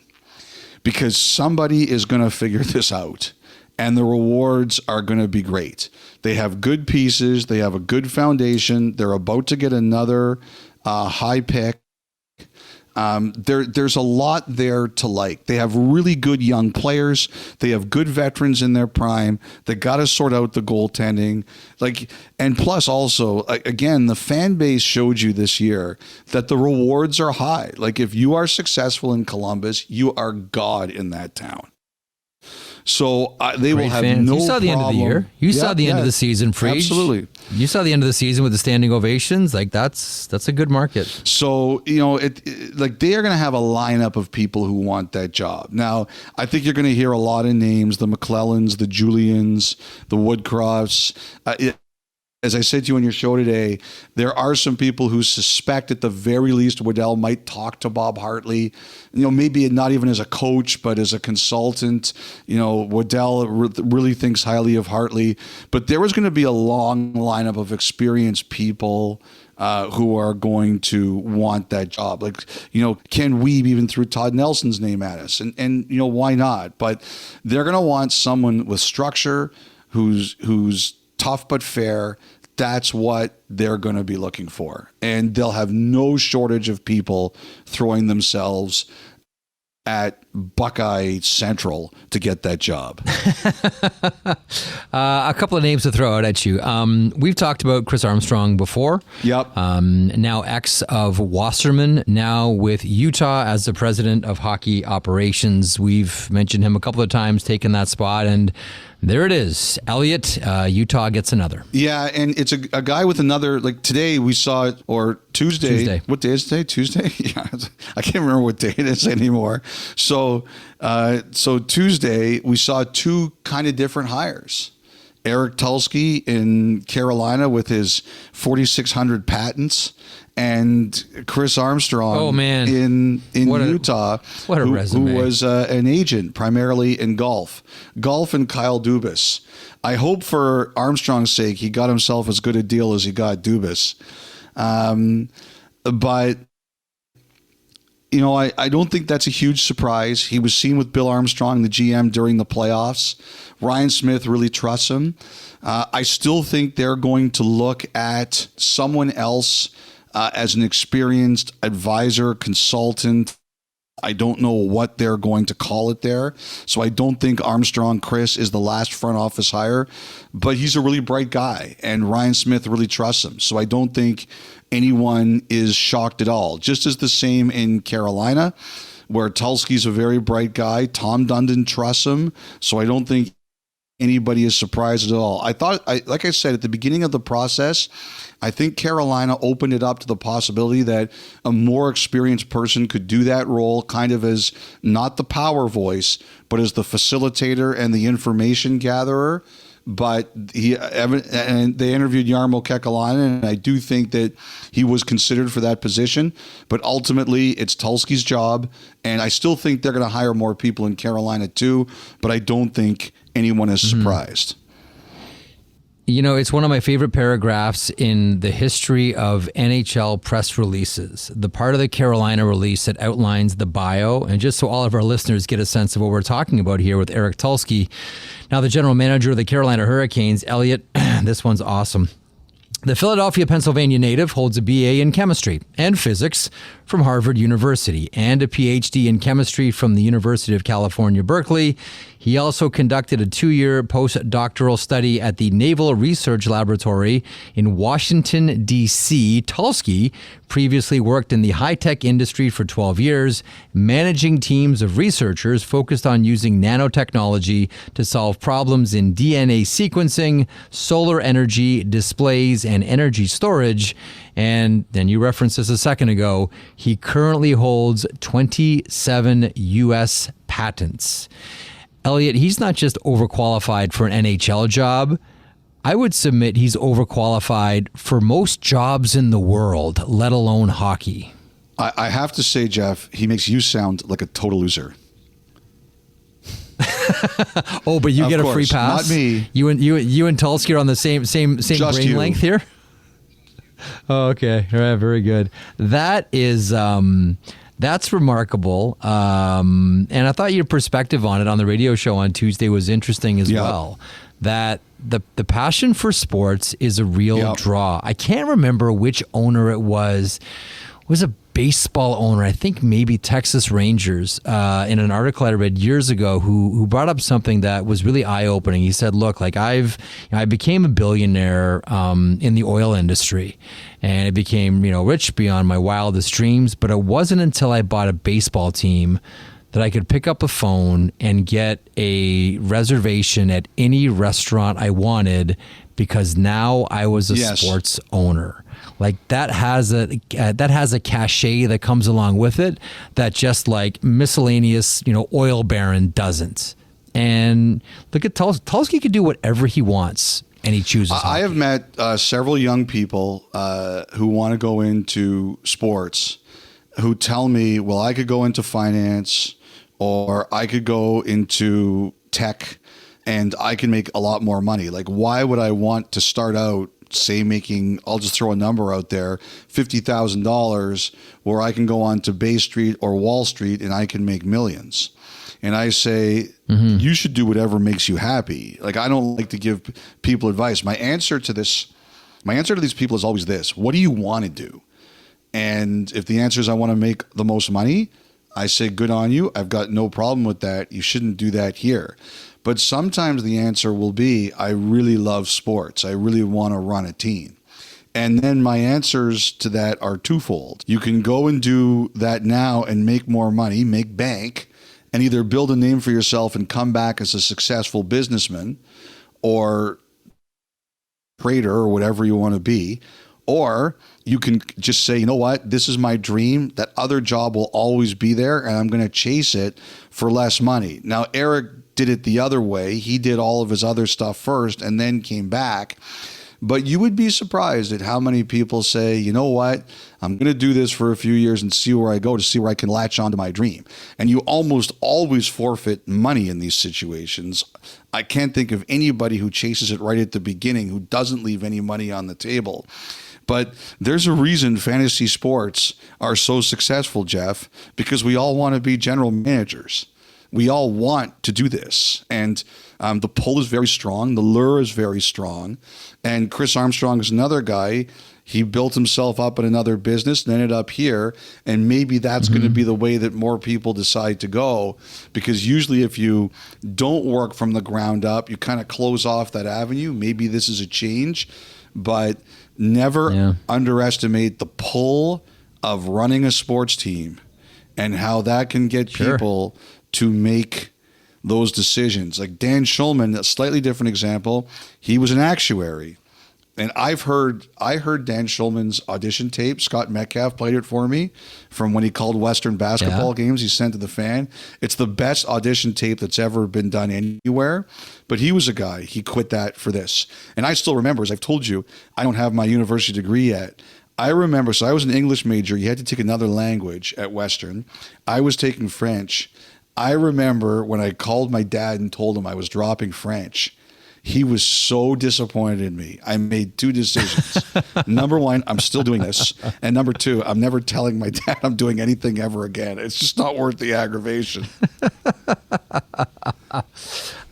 because somebody is going to figure this out, and the rewards are going to be great. They have good pieces. They have a good foundation. They're about to get another high pick. There's a lot there to like. They have really good young players. They have good veterans in their prime. They got to sort out the goaltending. And plus also, again, the fan base showed you this year that the rewards are high. Like if you are successful in Columbus, you are God in that town. So they will have fans. no You saw the end of the year. You saw the end of the season, Friedge. Absolutely. You saw the end of the season with the standing ovations. Like that's a good market. So, they are going to have a lineup of people who want that job. Now, I think you're going to hear a lot of names, the McClellans, the Julians, the Woodcrofts. As I said to you on your show today, there are some people who suspect at the very least Waddell might talk to Bob Hartley, maybe not even as a coach, but as a consultant. Waddell really thinks highly of Hartley, but there was going to be a long lineup of experienced people who are going to want that job. Ken Wiebe even threw Todd Nelson's name at us, and why not? But they're going to want someone with structure who's tough but fair. That's what they're going to be looking for. And they'll have no shortage of people throwing themselves at Buckeye Central to get that job. A couple of names to throw out at you. We've talked about Chris Armstrong before. Yep. Now ex of Wasserman, now with Utah as the president of hockey operations. We've mentioned him a couple of times, taking that spot, and There it is. Elliotte, Utah gets another. Yeah, and it's a guy with another, like today we saw it, or Tuesday. What day is today? Tuesday? Yeah, I can't remember what day it is anymore. So Tuesday we saw two kind of different hires. Eric Tulsky in Carolina with his 4,600 patents, and Chris Armstrong in Utah, who was an agent primarily in golf and Kyle Dubas. I hope for Armstrong's sake he got himself as good a deal as he got Dubas. But you know, I don't think that's a huge surprise. He was seen with Bill Armstrong, the GM, during the playoffs. Ryan Smith really trusts him. I still think they're going to look at someone else as an experienced advisor, consultant. I don't know what they're going to call it there. So I don't think Armstrong Chris is the last front office hire, but he's a really bright guy and Ryan Smith really trusts him. So I don't think anyone is shocked at all. Just as the same in Carolina, where Tulsky's a very bright guy. Tom Dundon trusts him. So I don't think anybody is surprised at all. Like I said, at the beginning of the process, I think Carolina opened it up to the possibility that a more experienced person could do that role, kind of as not the power voice, but as the facilitator and the information gatherer. But they interviewed Jarmo Kekalainen, and I do think that he was considered for that position. But ultimately, it's Tulsky's job, and I still think they're going to hire more people in Carolina too. But I don't think anyone is surprised. You know, it's one of my favorite paragraphs in the history of NHL press releases. The part of the Carolina release that outlines the bio, and just so all of our listeners get a sense of what we're talking about here with Eric Tulsky, now the general manager of the Carolina Hurricanes, Elliotte, this one's awesome. The Philadelphia, Pennsylvania native holds a BA in chemistry and physics from Harvard University and a PhD in chemistry from the University of California, Berkeley. He also conducted a 2-year postdoctoral study at the Naval Research Laboratory in Washington, D.C. Tulsky previously worked in the high-tech industry for 12 years, managing teams of researchers focused on using nanotechnology to solve problems in DNA sequencing, solar energy, displays, and energy storage. And then you referenced this a second ago. He currently holds 27 U.S. patents. Elliotte, he's not just overqualified for an NHL job. I would submit he's overqualified for most jobs in the world, let alone hockey. I have to say, Jeff, he makes you sound like a total loser. Oh, but you get a free pass? Not me. You and Tulsky are on the same brain length here? Oh, okay. All right, very good. That is that's remarkable. And I thought your perspective on it on the radio show on Tuesday was interesting as well. That the passion for sports is a real draw. I can't remember which owner it was. It was a baseball owner, I think maybe Texas Rangers, in an article I read years ago, who brought up something that was really eye-opening. He said, look, like I became a billionaire in the oil industry, and I became rich beyond my wildest dreams, but it wasn't until I bought a baseball team that I could pick up a phone and get a reservation at any restaurant I wanted, because now I was a sports owner. Like that has a cachet that comes along with it that just like miscellaneous oil baron doesn't. And look at Tulsky could do whatever he wants, and he chooses hockey. I have met several young people who want to go into sports who tell me, well, I could go into finance or I could go into tech and I can make a lot more money. Like, why would I want to start out, say, making, I'll just throw a number out there, $50,000, where I can go on to Bay Street or Wall Street and I can make millions? And I say, you should do whatever makes you happy. Like, I don't like to give people advice. My answer to these people is always this: what do you want to do? And if the answer is I want to make the most money, I say, good on you. I've got no problem with that. You shouldn't do that here. But sometimes the answer will be, I really love sports. I really want to run a team. And then my answers to that are twofold. You can go and do that now and make more money, make bank, and either build a name for yourself and come back as a successful businessman or trader or whatever you want to be, or you can just say, you know what, this is my dream. That other job will always be there, and I'm going to chase it for less money. Now, Eric did it the other way. He did all of his other stuff first and then came back. But you would be surprised at how many people say, you know what, I'm going to do this for a few years and see where I go, to see where I can latch onto my dream. And you almost always forfeit money in these situations. I can't think of anybody who chases it right at the beginning who doesn't leave any money on the table. But there's a reason fantasy sports are so successful, Jeff, because we all want to be general managers. We all want to do this. And the pull is very strong. The lure is very strong. And Chris Armstrong is another guy. He built himself up in another business and ended up here. And maybe that's going to be the way that more people decide to go. Because usually if you don't work from the ground up, you kind of close off that avenue. Maybe this is a change. But never underestimate the pull of running a sports team and how that can get people to make those decisions. Like Dan Schulman, a slightly different example. He was an actuary. And I heard Dan Schulman's audition tape. Scott Metcalf played it for me from when he called Western basketball games. He sent to the Fan. It's the best audition tape that's ever been done anywhere. But he was a guy. He quit that for this. And I still remember, as I've told you, I don't have my university degree yet. I remember, so I was an English major. You had to take another language at Western. I was taking French. I remember when I called my dad and told him I was dropping French. He was so disappointed in me. I made two decisions. Number one, I'm still doing this. And number two, I'm never telling my dad I'm doing anything ever again. It's just not worth the aggravation.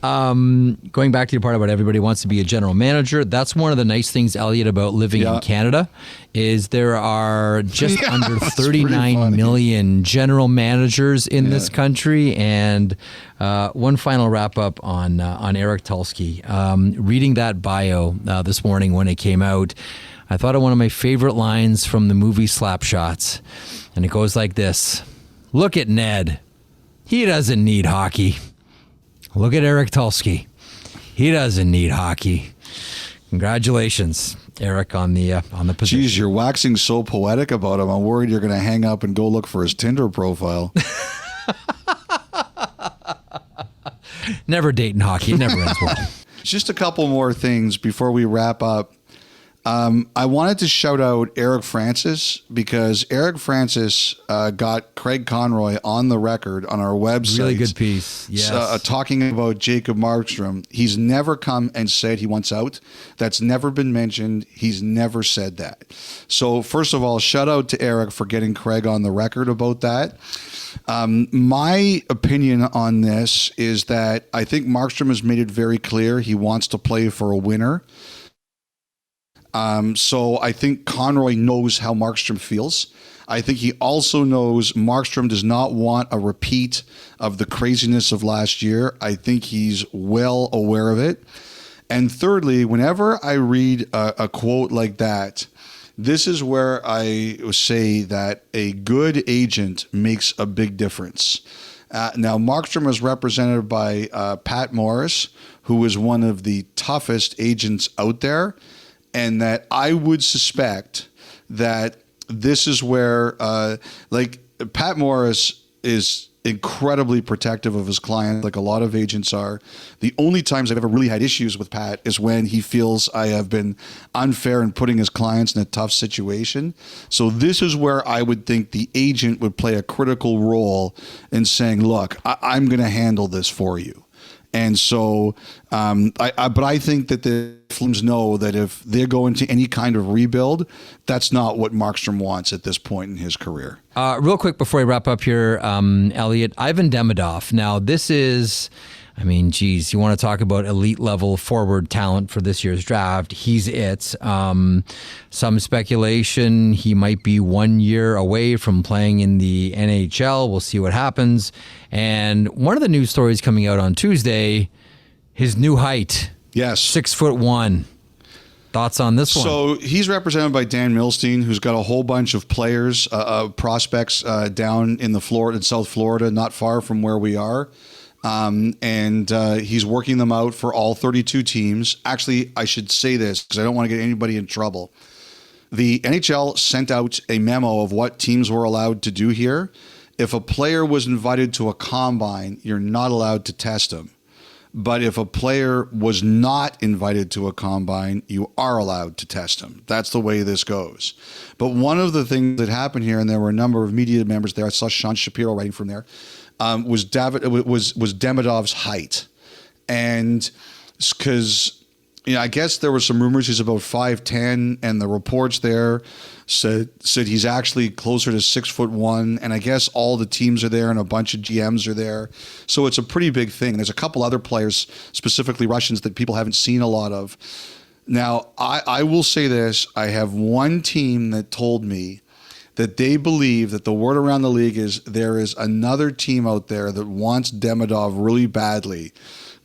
Going back to your part about everybody wants to be a general manager, that's one of the nice things, Elliotte, about living in Canada is there are just under 39 million general managers in this country. And one final wrap up on Eric Tulsky. Reading that bio this morning when it came out, I thought of one of my favorite lines from the movie Slapshots. And it goes like this: "Look at Ned. He doesn't need hockey. Look at Eric Tulsky. He doesn't need hockey." Congratulations, Eric, on the position. Geez, you're waxing so poetic about him. I'm worried you're going to hang up and go look for his Tinder profile. Never date in hockey. It never ends well. Just a couple more things before we wrap up. I wanted to shout out Eric Francis because Eric Francis got Craig Conroy on the record on our website. Really good piece. Yes. Talking about Jacob Markstrom. He's never come and said he wants out. That's never been mentioned. He's never said that. So first of all, shout out to Eric for getting Craig on the record about that. My opinion on this is that I think Markstrom has made it very clear he wants to play for a winner. So I think Conroy knows how Markstrom feels. I think he also knows Markstrom does not want a repeat of the craziness of last year. I think he's well aware of it. And thirdly, whenever I read a quote like that, this is where I say that a good agent makes a big difference. Now, Markstrom is represented by Pat Morris, who is one of the toughest agents out there. And that I would suspect that this is where, Pat Morris is incredibly protective of his client, like a lot of agents are. The only times I've ever really had issues with Pat is when he feels I have been unfair in putting his clients in a tough situation. So this is where I would think the agent would play a critical role in saying, look, I'm going to handle this for you. And so, but I think that the Flames know that if they're going to any kind of rebuild, that's not what Markstrom wants at this point in his career. Real quick before we wrap up here, Elliotte, Ivan Demidov. Now, this is, you want to talk about elite level forward talent for this year's draft. He's it. Some speculation he might be 1 year away from playing in the NHL. We'll see what happens. And one of the news stories coming out on Tuesday, his new height. Yes. 6'1". Thoughts on this one? So he's represented by Dan Milstein, who's got a whole bunch of players, prospects down in South Florida, not far from where we are. And he's working them out for all 32 teams. Actually, I should say this because I don't want to get anybody in trouble. The NHL sent out a memo of what teams were allowed to do here. If a player was invited to a combine, you're not allowed to test him. But if a player was not invited to a combine, you are allowed to test him. That's the way this goes. But one of the things that happened here, and there were a number of media members there, I saw Sean Shapiro writing from there, was Demidov's height. And because, I guess there were some rumors he's about 5'10", and the reports there said he's actually closer to 6'1", and I guess all the teams are there and a bunch of GMs are there. So it's a pretty big thing. There's a couple other players, specifically Russians, that people haven't seen a lot of. Now, I will say this. I have one team that told me that they believe that the word around the league is there is another team out there that wants Demidov really badly,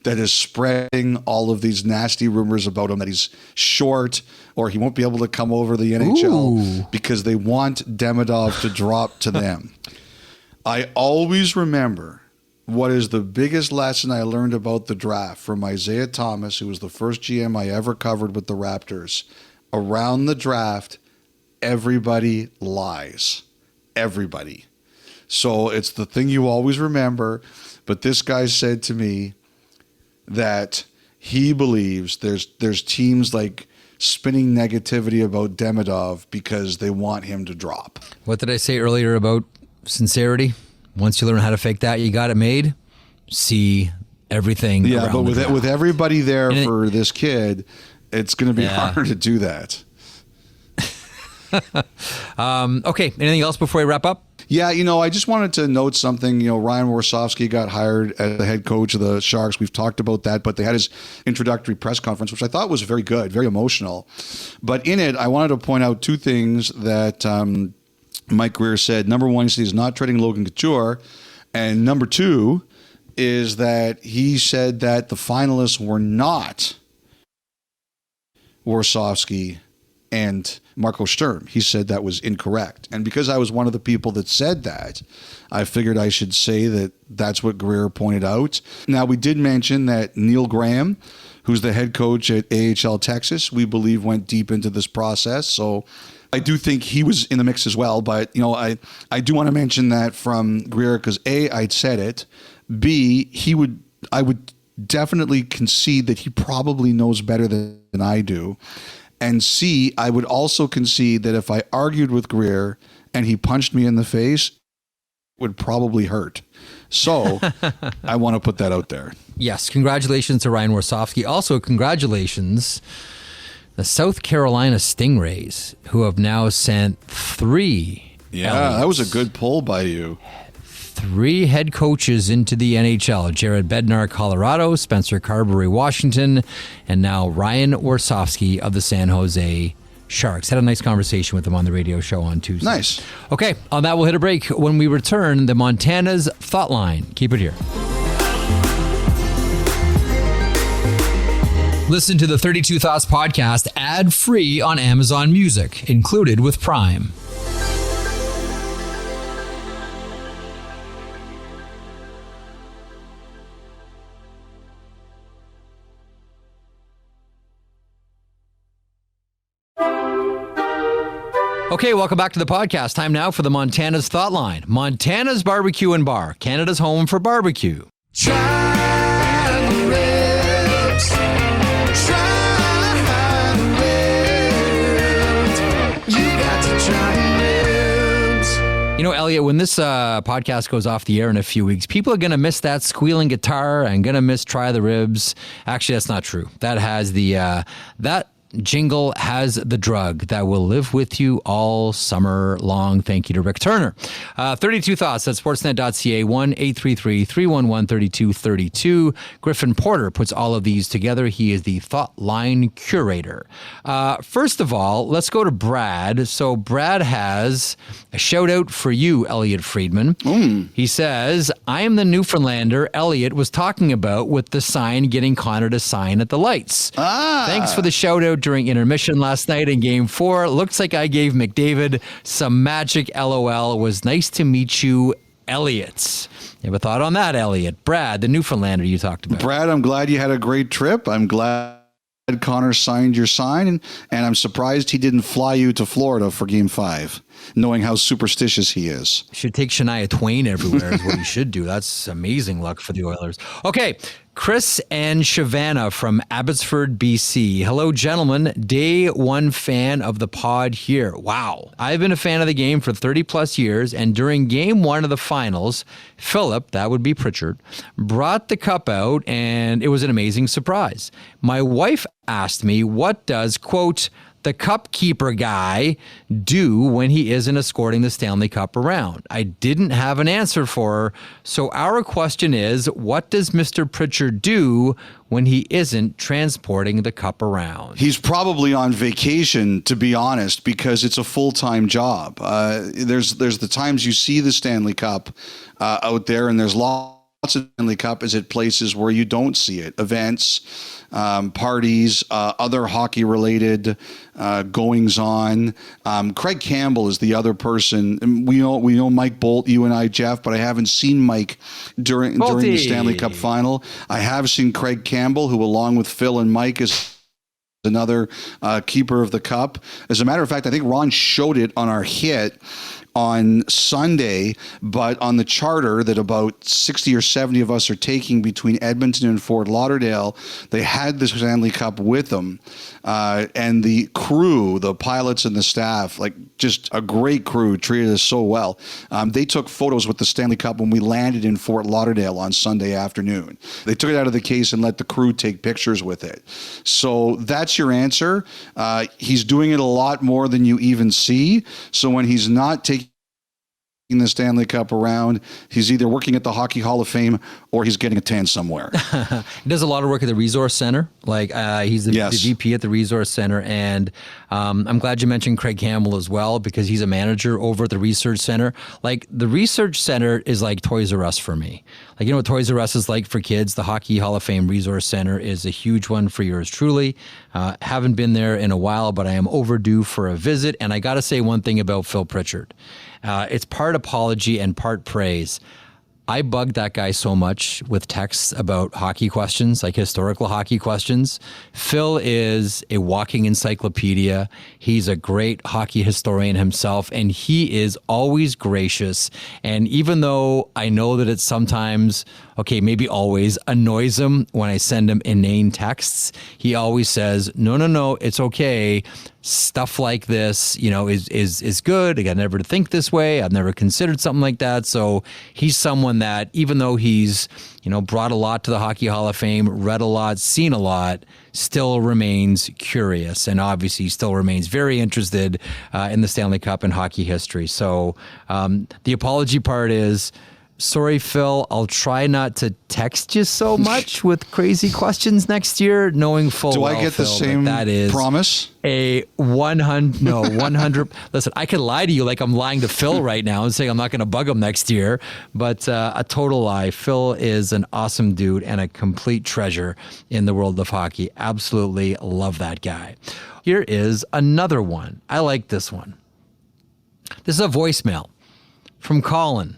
that is spreading all of these nasty rumors about him, that he's short or he won't be able to come over the NHL because they want Demidov to drop to them. I always remember what is the biggest lesson I learned about the draft from Isaiah Thomas, who was the first GM I ever covered with the Raptors. Around the draft, everybody lies. Everybody. So it's the thing you always remember. But this guy said to me that he believes there's teams like spinning negativity about Demidov because they want him to drop. What did I say earlier about sincerity? Once you learn how to fake that, you got it made. See everything. Yeah, but with everybody there for this kid, it's going to be harder to do that. Okay, anything else before we wrap up? Yeah, I just wanted to note something. Ryan Warsofsky got hired as the head coach of the Sharks. We've talked about that, but they had his introductory press conference, which I thought was very good, very emotional. But in it, I wanted to point out two things that Mike Grier said. Number one, he said he's not trading Logan Couture. And number two is that he said that the finalists were not Warsofsky and Marco Sturm. He said that was incorrect. And because I was one of the people that said that, I figured I should say that that's what Grier pointed out. Now, we did mention that Neil Graham, who's the head coach at AHL Texas, we believe went deep into this process. So I do think he was in the mix as well. But, I do want to mention that from Grier because A, I'd said it. B, I would definitely concede that he probably knows better than I do. And C, I would also concede that if I argued with Grier and he punched me in the face, it would probably hurt. So I want to put that out there. Yes, congratulations to Ryan Warsofsky. Also, congratulations the South Carolina Stingrays, who have now sent 3. Yeah, that was a good pull by you. 3 head coaches into the NHL. Jared Bednar, Colorado, Spencer Carberry, Washington, and now Ryan Warsofsky of the San Jose Sharks. Had a nice conversation with them on the radio show on Tuesday. Nice. Okay, on that we'll hit a break. When we return, the Montana's Thought Line. Keep it here. Listen to the 32 Thoughts podcast ad-free on Amazon Music, included with Prime. Okay, welcome back to the podcast. Time now for the Montana's Thought Line. Montana's Barbecue and Bar, Canada's home for barbecue. Try the ribs. Try the ribs. You got to try the ribs. Elliotte, when this podcast goes off the air in a few weeks, people are going to miss that squealing guitar and going to miss Try the Ribs. Actually, that's not true. That has that jingle has the drug that will live with you all summer long. Thank you to Rick Turner. 32 Thoughts at sportsnet.ca, 1-833-311-3232. Griffin Porter puts all of these together. He is the Thought Line curator. First of all, let's go to Brad. So Brad has a shout out for you, Elliotte Friedman. He says, I am the Newfoundlander Elliotte was talking about with the sign getting Connor to sign at the lights. Thanks for the shout out, during intermission last night in Game 4. Looks like I gave McDavid some magic. LOL. It was nice to meet you, Elliotte. You have a thought on that, Elliotte? Brad, the Newfoundlander you talked about. Brad, I'm glad you had a great trip. I'm glad Connor signed your sign, and I'm surprised he didn't fly you to Florida for Game 5, knowing how superstitious he is. Should take Shania Twain everywhere is what he should do. That's amazing luck for the Oilers. Okay, Chris and Shavannah from Abbotsford, BC. Hello, gentlemen. Day one fan of the pod here. Wow. I've been a fan of the game for 30 plus years, and during Game 1 of the finals, Philip, that would be Pritchard, brought the cup out, and it was an amazing surprise. My wife asked me, what does, quote, the cup keeper guy do when he isn't escorting the Stanley Cup around? I didn't have an answer for her. So our question is, what does Mr. Pritchard do when he isn't transporting the cup around? He's probably on vacation, to be honest, because it's a full-time job. There's the times you see the Stanley Cup out there, and there's lots of Stanley Cup is at places where you don't see it. Events, parties, other hockey-related goings on. Craig Campbell is the other person. And we know Mike Bolt, you and I, Jeff, but I haven't seen Mike during the Stanley Cup Final. I have seen Craig Campbell, who, along with Phil and Mike, is another keeper of the cup. As a matter of fact, I think Ron showed it on our hit on Sunday, but on the charter that about 60 or 70 of us are taking between Edmonton and Fort Lauderdale, they had the Stanley Cup with them. And the crew, the pilots and the staff, like just a great crew, treated us so well. They took photos with the Stanley Cup when we landed in Fort Lauderdale on Sunday afternoon. They took it out of the case and let the crew take pictures with it. So that's your answer. He's doing it a lot more than you even see. So when he's not taking the Stanley Cup around, he's either working at the Hockey Hall of Fame or he's getting a tan somewhere. He does a lot of work at the Resource Center. He's the VP at the Resource Center. And I'm glad you mentioned Craig Campbell as well, because he's a manager over at the Research Center. Like, the Research Center is like Toys R Us for me. Like, you know what Toys R Us is like for kids? The Hockey Hall of Fame Resource Center is a huge one for yours truly. Haven't been there in a while, but I am overdue for a visit. And I got to say one thing about Phil Pritchard. It's part apology and part praise. I bugged that guy so much with texts about hockey questions, like historical hockey questions. Phil is a walking encyclopedia. He's a great hockey historian himself, and he is always gracious. And even though I know that it's sometimes, maybe always, annoys him when I send him inane texts, he always says, no, it's okay. Stuff like this, is good. I got never to think this way. I've never considered something like that. So he's someone that, even though he's, brought a lot to the Hockey Hall of Fame, read a lot, seen a lot, still remains curious, and obviously still remains very interested in the Stanley Cup and hockey history. So the apology part is, sorry, Phil, I'll try not to text you so much with crazy questions next year, knowing full well, Do I get the Phil, same that is promise? A 100. Listen, I could lie to you like I'm lying to Phil right now and saying I'm not going to bug him next year, but a total lie. Phil is an awesome dude and a complete treasure in the world of hockey. Absolutely love that guy. Here is another one. I like this one. This is a voicemail from Colin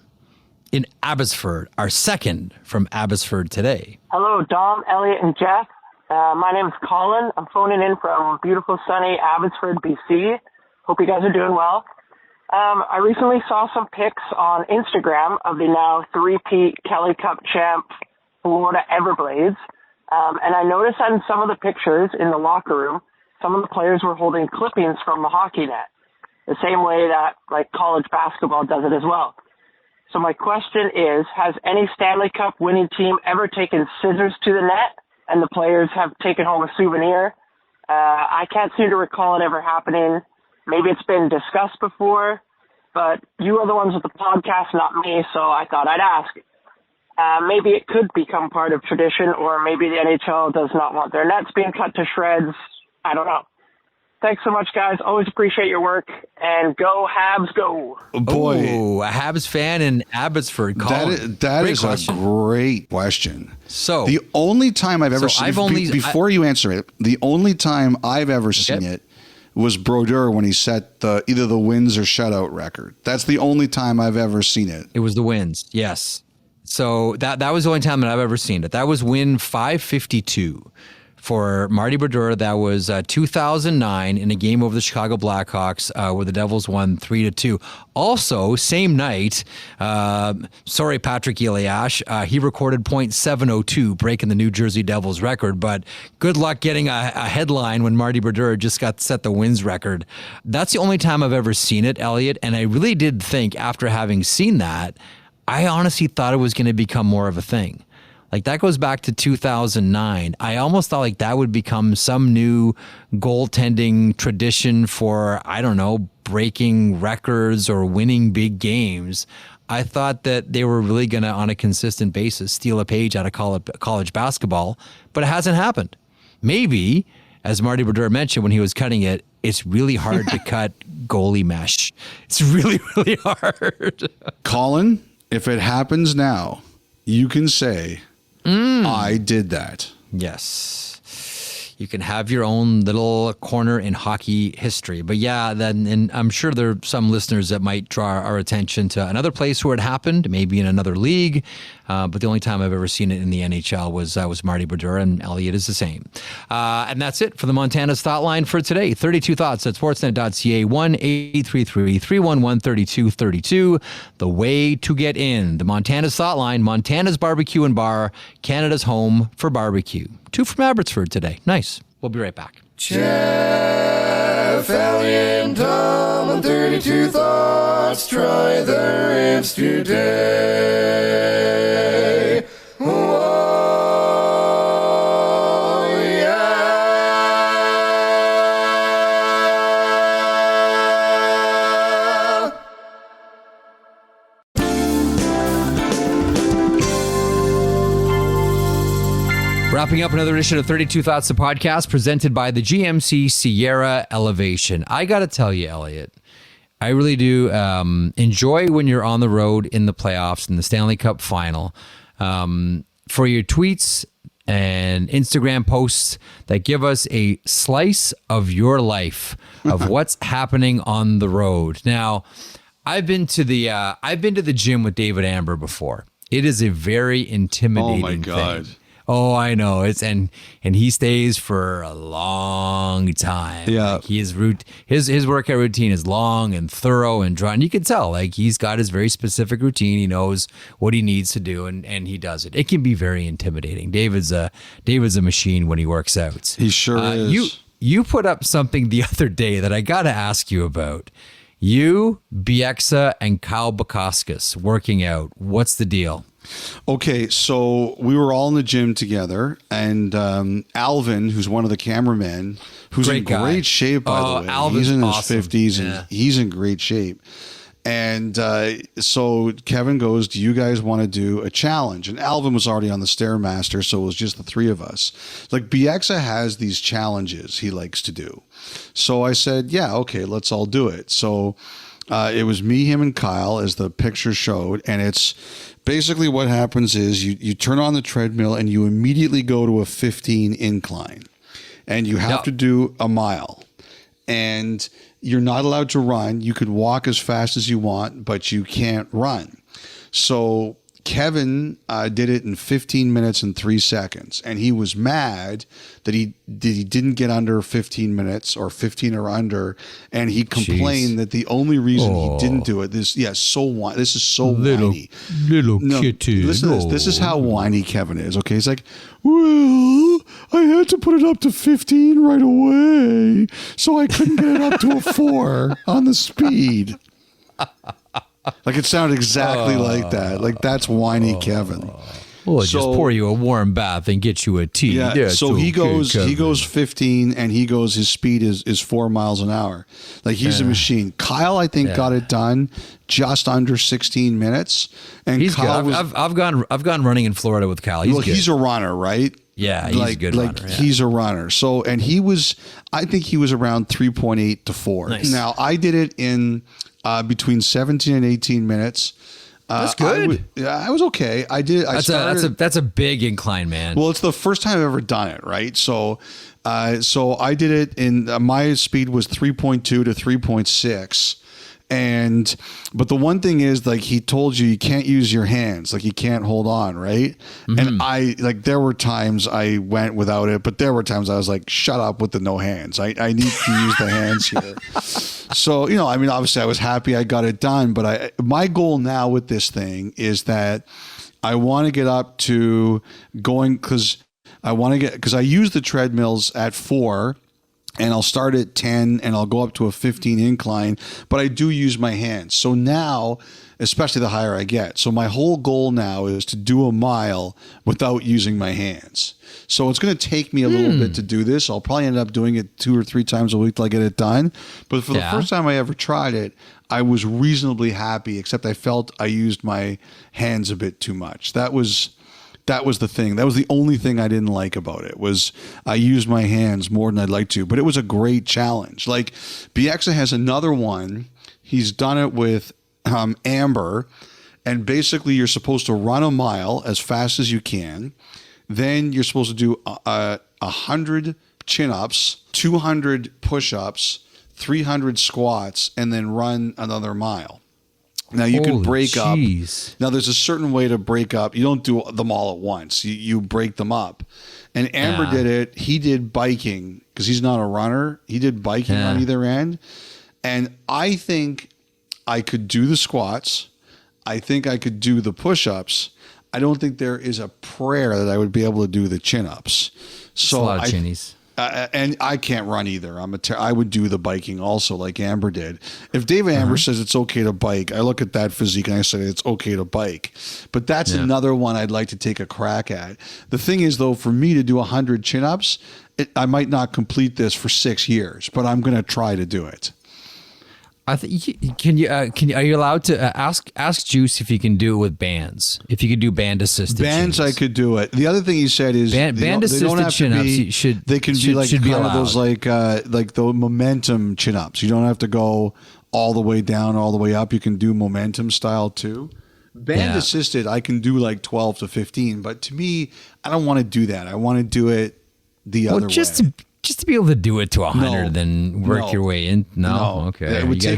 in Abbotsford, our second from Abbotsford today. Hello, Dom, Elliot, and Jeff. My name's Colin. I'm phoning in from beautiful, sunny Abbotsford, BC. Hope you guys are doing well. I recently saw some pics on Instagram of the now three-peat Kelly Cup champ Florida Everblades. And I noticed that in some of the pictures in the locker room, some of the players were holding clippings from the hockey net, the same way that college basketball does it as well. So my question is, has any Stanley Cup winning team ever taken scissors to the net and the players have taken home a souvenir? I can't seem to recall it ever happening. Maybe it's been discussed before, but you are the ones with the podcast, not me, so I thought I'd ask. Maybe it could become part of tradition, or maybe the NHL does not want their nets being cut to shreds. I don't know. Thanks so much, guys. Always appreciate your work. And go Habs, go. Boy, Ooh, a Habs fan in Abbotsford. Colin. that Great is question. a great question. So the only time I've ever seen before you answer it, the only time I've ever seen it was Brodeur when he set either the wins or shutout record. That's the only time I've ever seen it. It was the wins, yes. So that was the only time that I've ever seen it. That was win 552 for Marty Brodeur. That was 2009 in a game over the Chicago Blackhawks where the Devils won 3-2. Also, same night, sorry, Patrik Laine, he recorded .702, breaking the New Jersey Devils record, but good luck getting a headline when Marty Brodeur just got set the wins record. That's the only time I've ever seen it, Elliotte, and I really did think after having seen that, I honestly thought it was going to become more of a thing. Like that goes back to 2009. I almost thought like that would become some new goaltending tradition for, I don't know, breaking records or winning big games. I thought that they were really going to, on a consistent basis, steal a page out of college basketball, but it hasn't happened. Maybe, as Marty Brodeur mentioned when he was cutting it, it's really hard to cut goalie mesh. It's really, really hard. Colin, if it happens now, you can say, I did that. Yes. You can have your own little corner in hockey history. But yeah, then, and I'm sure there are some listeners that might draw our attention to another place where it happened, maybe in another league. But the only time I've ever seen it in the NHL was Marty Brodeur, and Elliotte is the same. And that's it for the Montana's Thought Line for today. 32 Thoughts at sportsnet.ca, 1-833-311-3232. The way to get in. The Montana's Thought Line, Montana's Barbecue and Bar, Canada's home for barbecue. 2 from Abbotsford today. Nice. We'll be right back. Jeff, Elliot, and Tom on 32 Thoughts. Try their ribs today. Oh, yeah. Wrapping up another edition of 32 Thoughts, the podcast presented by the GMC Sierra Elevation. I got to tell you, Elliotte, I really do enjoy when you're on the road in the playoffs in the Stanley Cup Final. For your tweets and Instagram posts that give us a slice of your life of what's happening on the road. Now, I've been to the gym with David Amber before. It is a very intimidating Oh my God. thing. Oh, I know. And he stays for a long time. Yeah. Like his workout routine is long and thorough and dry. And you can tell, like, he's got his very specific routine. He knows what he needs to do, and he does it. It can be very intimidating. David's a machine when he works out. He sure is. You put up something the other day that I got to ask you about. You, Bieksa, and Kyle Bukauskas working out. What's the deal? Okay, so we were all in the gym together, and Alvin, who's one of the cameramen, who's Great in guy. great shape, by the way. Alvin's he's in awesome. his 50s, Yeah. and he's in great shape. And so Kevin goes, do you guys want to do a challenge? And Alvin was already on the Stairmaster, so it was just the three of us. Like, Bieksa has these challenges he likes to do. So I said, yeah, okay, let's all do it. So it was me, him, and Kyle, as the picture showed. And it's basically what happens is you turn on the treadmill and you immediately go to a 15 incline. And you have to do a mile. And you're not allowed to run. You could walk as fast as you want, but you can't run. So Kevin did it in 15 minutes and 3 seconds. And he was mad that he didn't get under 15 minutes or 15 or under. And he complained that the only reason he didn't do it, this is so whiny. Little kitty. Listen to this. This is how whiny Kevin is. Okay. He's like, well, I had to put it up to 15 right away. So I couldn't get it up to a 4 on the speed. Like, it sounded exactly like that. Like, that's whiny Kevin. Well, just pour you a warm bath and get you a tea. Yeah. That's So he okay, goes 15, and his speed is 4 miles an hour. Like, he's a machine. Kyle, I think, got it done just under 16 minutes. And He's Kyle good. I've gone running in Florida with Kyle. He's good. He's a runner, right? Yeah, he's a good runner. Yeah. He's a runner. So, and I think he was around 3.8 to 4. Nice. Now, I did it in between 17 and 18 minutes. That's good. I was okay. I did. That's a big incline, man. Well, it's the first time I've ever done it, right? So I did it in my speed was 3.2 to 3.6. But the one thing is, like, he told you can't use your hands, like, you can't hold on, right? And there were times I went without it, but there were times I was like, shut up with the no hands. I need to use the hands here. So, obviously I was happy I got it done, but my goal now with this thing is that I want to get up to going, because I use the treadmills at 4. And I'll start at 10 and I'll go up to a 15 incline, but I do use my hands. So now, especially the higher I get. So my whole goal now is to do a mile without using my hands. So it's going to take me a little bit to do this. I'll probably end up doing it 2 or 3 times a week till I get it done. But for the first time I ever tried it, I was reasonably happy, except I felt I used my hands a bit too much. That was the thing. That was the only thing I didn't like about it, was I used my hands more than I'd like to. But it was a great challenge. Like, Bieksa has another one. He's done it with Amber. And basically, you're supposed to run a mile as fast as you can. Then you're supposed to do 100 chin-ups, 200 push-ups, 300 squats, and then run another mile. Now you can break up. Now there's a certain way to break up. You don't do them all at once. You break them up. And Amber did it. He did biking because he's not a runner. He did biking on either end. And I think I could do the squats. I think I could do the push-ups. I don't think there is a prayer that I would be able to do the chin-ups. So a lot of chinnies. And I can't run either. I would do the biking also, like Amber did. If David Amber says it's okay to bike, I look at that physique and I say it's okay to bike. But that's another one I'd like to take a crack at. The thing is, though, for me to do 100 chin-ups, I might not complete this for 6 years, but I'm going to try to do it. I think can you are you allowed to ask Juice if you can do it with bands? If you could do band assisted bands, chin-ups. I could do it. The other thing he said is band assisted chin-ups. They can be like kind of those like the momentum chin-ups. You don't have to go all the way down, all the way up. You can do momentum style too. Band assisted, I can do like 12 to 15, but to me, I don't want to do that. I want to do it the other way. Just to be able to do it to 100, then work your way in. No. Okay. You got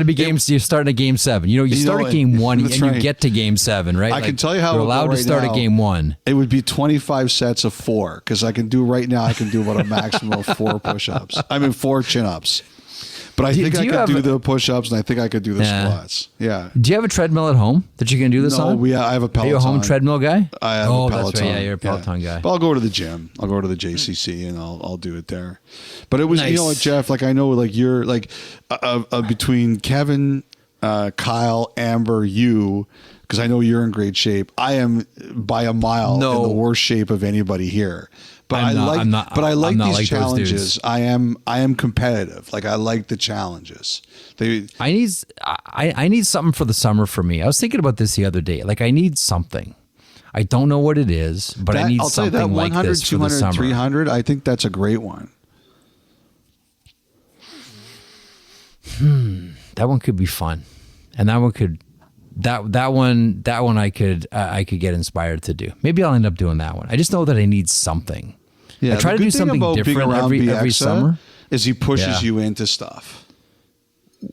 to be game. You're starting at game 7. You start at game 1 and you get to game 7, right? I can tell you how you're allowed to start at game 1. It would be 25 sets of 4 because I can do about a maximum of 4 push-ups. 4 chin-ups. But I think I could do the push-ups, and I think I could do the squats. Yeah. Do you have a treadmill at home that you can do this on? No, I have a Peloton. Are you a home treadmill guy? I have a Peloton. That's right. Yeah, you're a Peloton guy. But I'll go to the gym. I'll go to the JCC, and I'll do it there. But it was, nice. You know what, Jeff? Like, I know, like, you're, like, between Kevin, Kyle, Amber, you, because I know you're in great shape. I am, by a mile, in the worst shape of anybody here. But I like these challenges. I am competitive. Like, I like the challenges. I need something for the summer for me. I was thinking about this the other day. Like, I need something. I don't know what it is, but I need something like this for the summer. 300, I think that's a great one. That one could be fun, and that one could. That one I could get inspired to do. Maybe I'll end up doing that one. I just know that I need something. Yeah, I try to do something different every summer. Is he pushes you into stuff?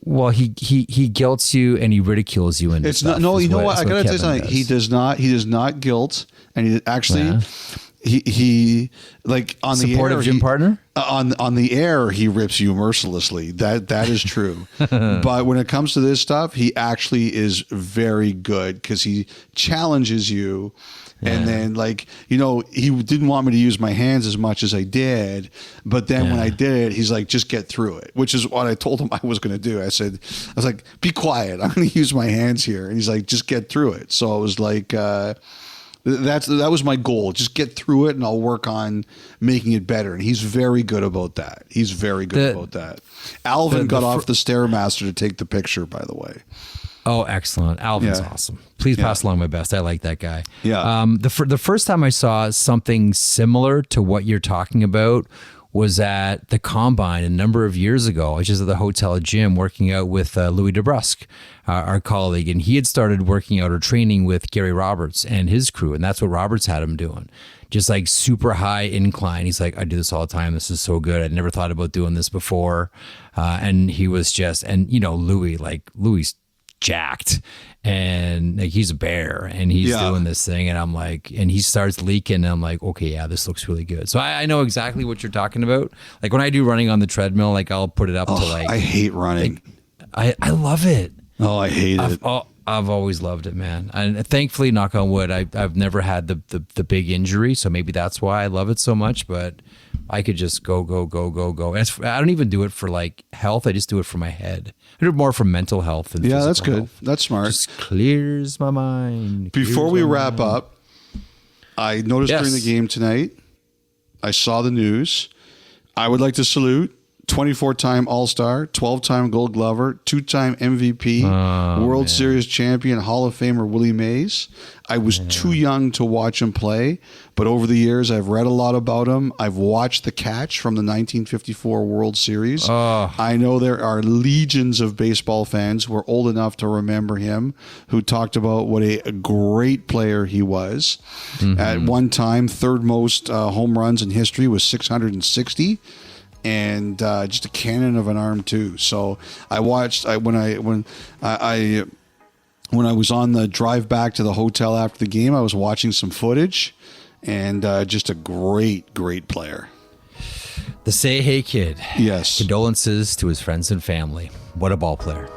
Well, he guilts you and he ridicules you into stuff. No, you know what? I gotta tell you something. He does not guilt, and he actually he like on the supportive air, gym partner. On the air, he rips you mercilessly. That is true. But when it comes to this stuff, he actually is very good because he challenges you. And then, like, he didn't want me to use my hands as much as I did. But then when I did it, he's like, just get through it, which is what I told him I was going to do. I was like, be quiet. I'm going to use my hands here. And he's like, just get through it. So it was like, That was my goal. Just get through it, and I'll work on making it better. And he's very good about that. Alvin got off the Stairmaster to take the picture, by the way. Oh, excellent. Alvin's awesome. Please pass along my best. I like that guy. Yeah. The first time I saw something similar to what you're talking about was at the Combine a number of years ago. I was just at the hotel gym working out with Louis DeBrusque, our colleague, and he had started working out or training with Gary Roberts and his crew, and that's what Roberts had him doing. Just like super high incline. He's like, I do this all the time. This is so good. I'd never thought about doing this before. And he was just, and Louis jacked, and like he's a bear, and he's doing this thing, and I'm like, and he starts leaking, and I'm like, okay, yeah, this looks really good. So I know exactly what you're talking about. Like when I do running on the treadmill, like I'll put it up to like, I hate running. Like, I love it. Oh, I hate it. I've always loved it, man. And thankfully, knock on wood, I've never had the big injury, so maybe that's why I love it so much. But I could just go. And I don't even do it for like health. I just do it for my head. I do it more for mental health. Than that's good. Health. That's smart. Just clears my mind. Before we wrap up, I noticed during the game tonight, I saw the news. I would like to salute 24-time All-Star, 12-time Gold Glover, 2-time MVP, World Series champion, Hall of Famer Willie Mays. I was too young to watch him play, but over the years I've read a lot about him. I've watched the catch from the 1954 World Series. I know there are legions of baseball fans who are old enough to remember him, who talked about what a great player he was. At one time, third most home runs in history was 660. And just a cannon of an arm too. So I watched when I was on the drive back to the hotel after the game. I was watching some footage, and just a great player. The Say Hey Kid. Yes. Condolences to his friends and family. What a ball player.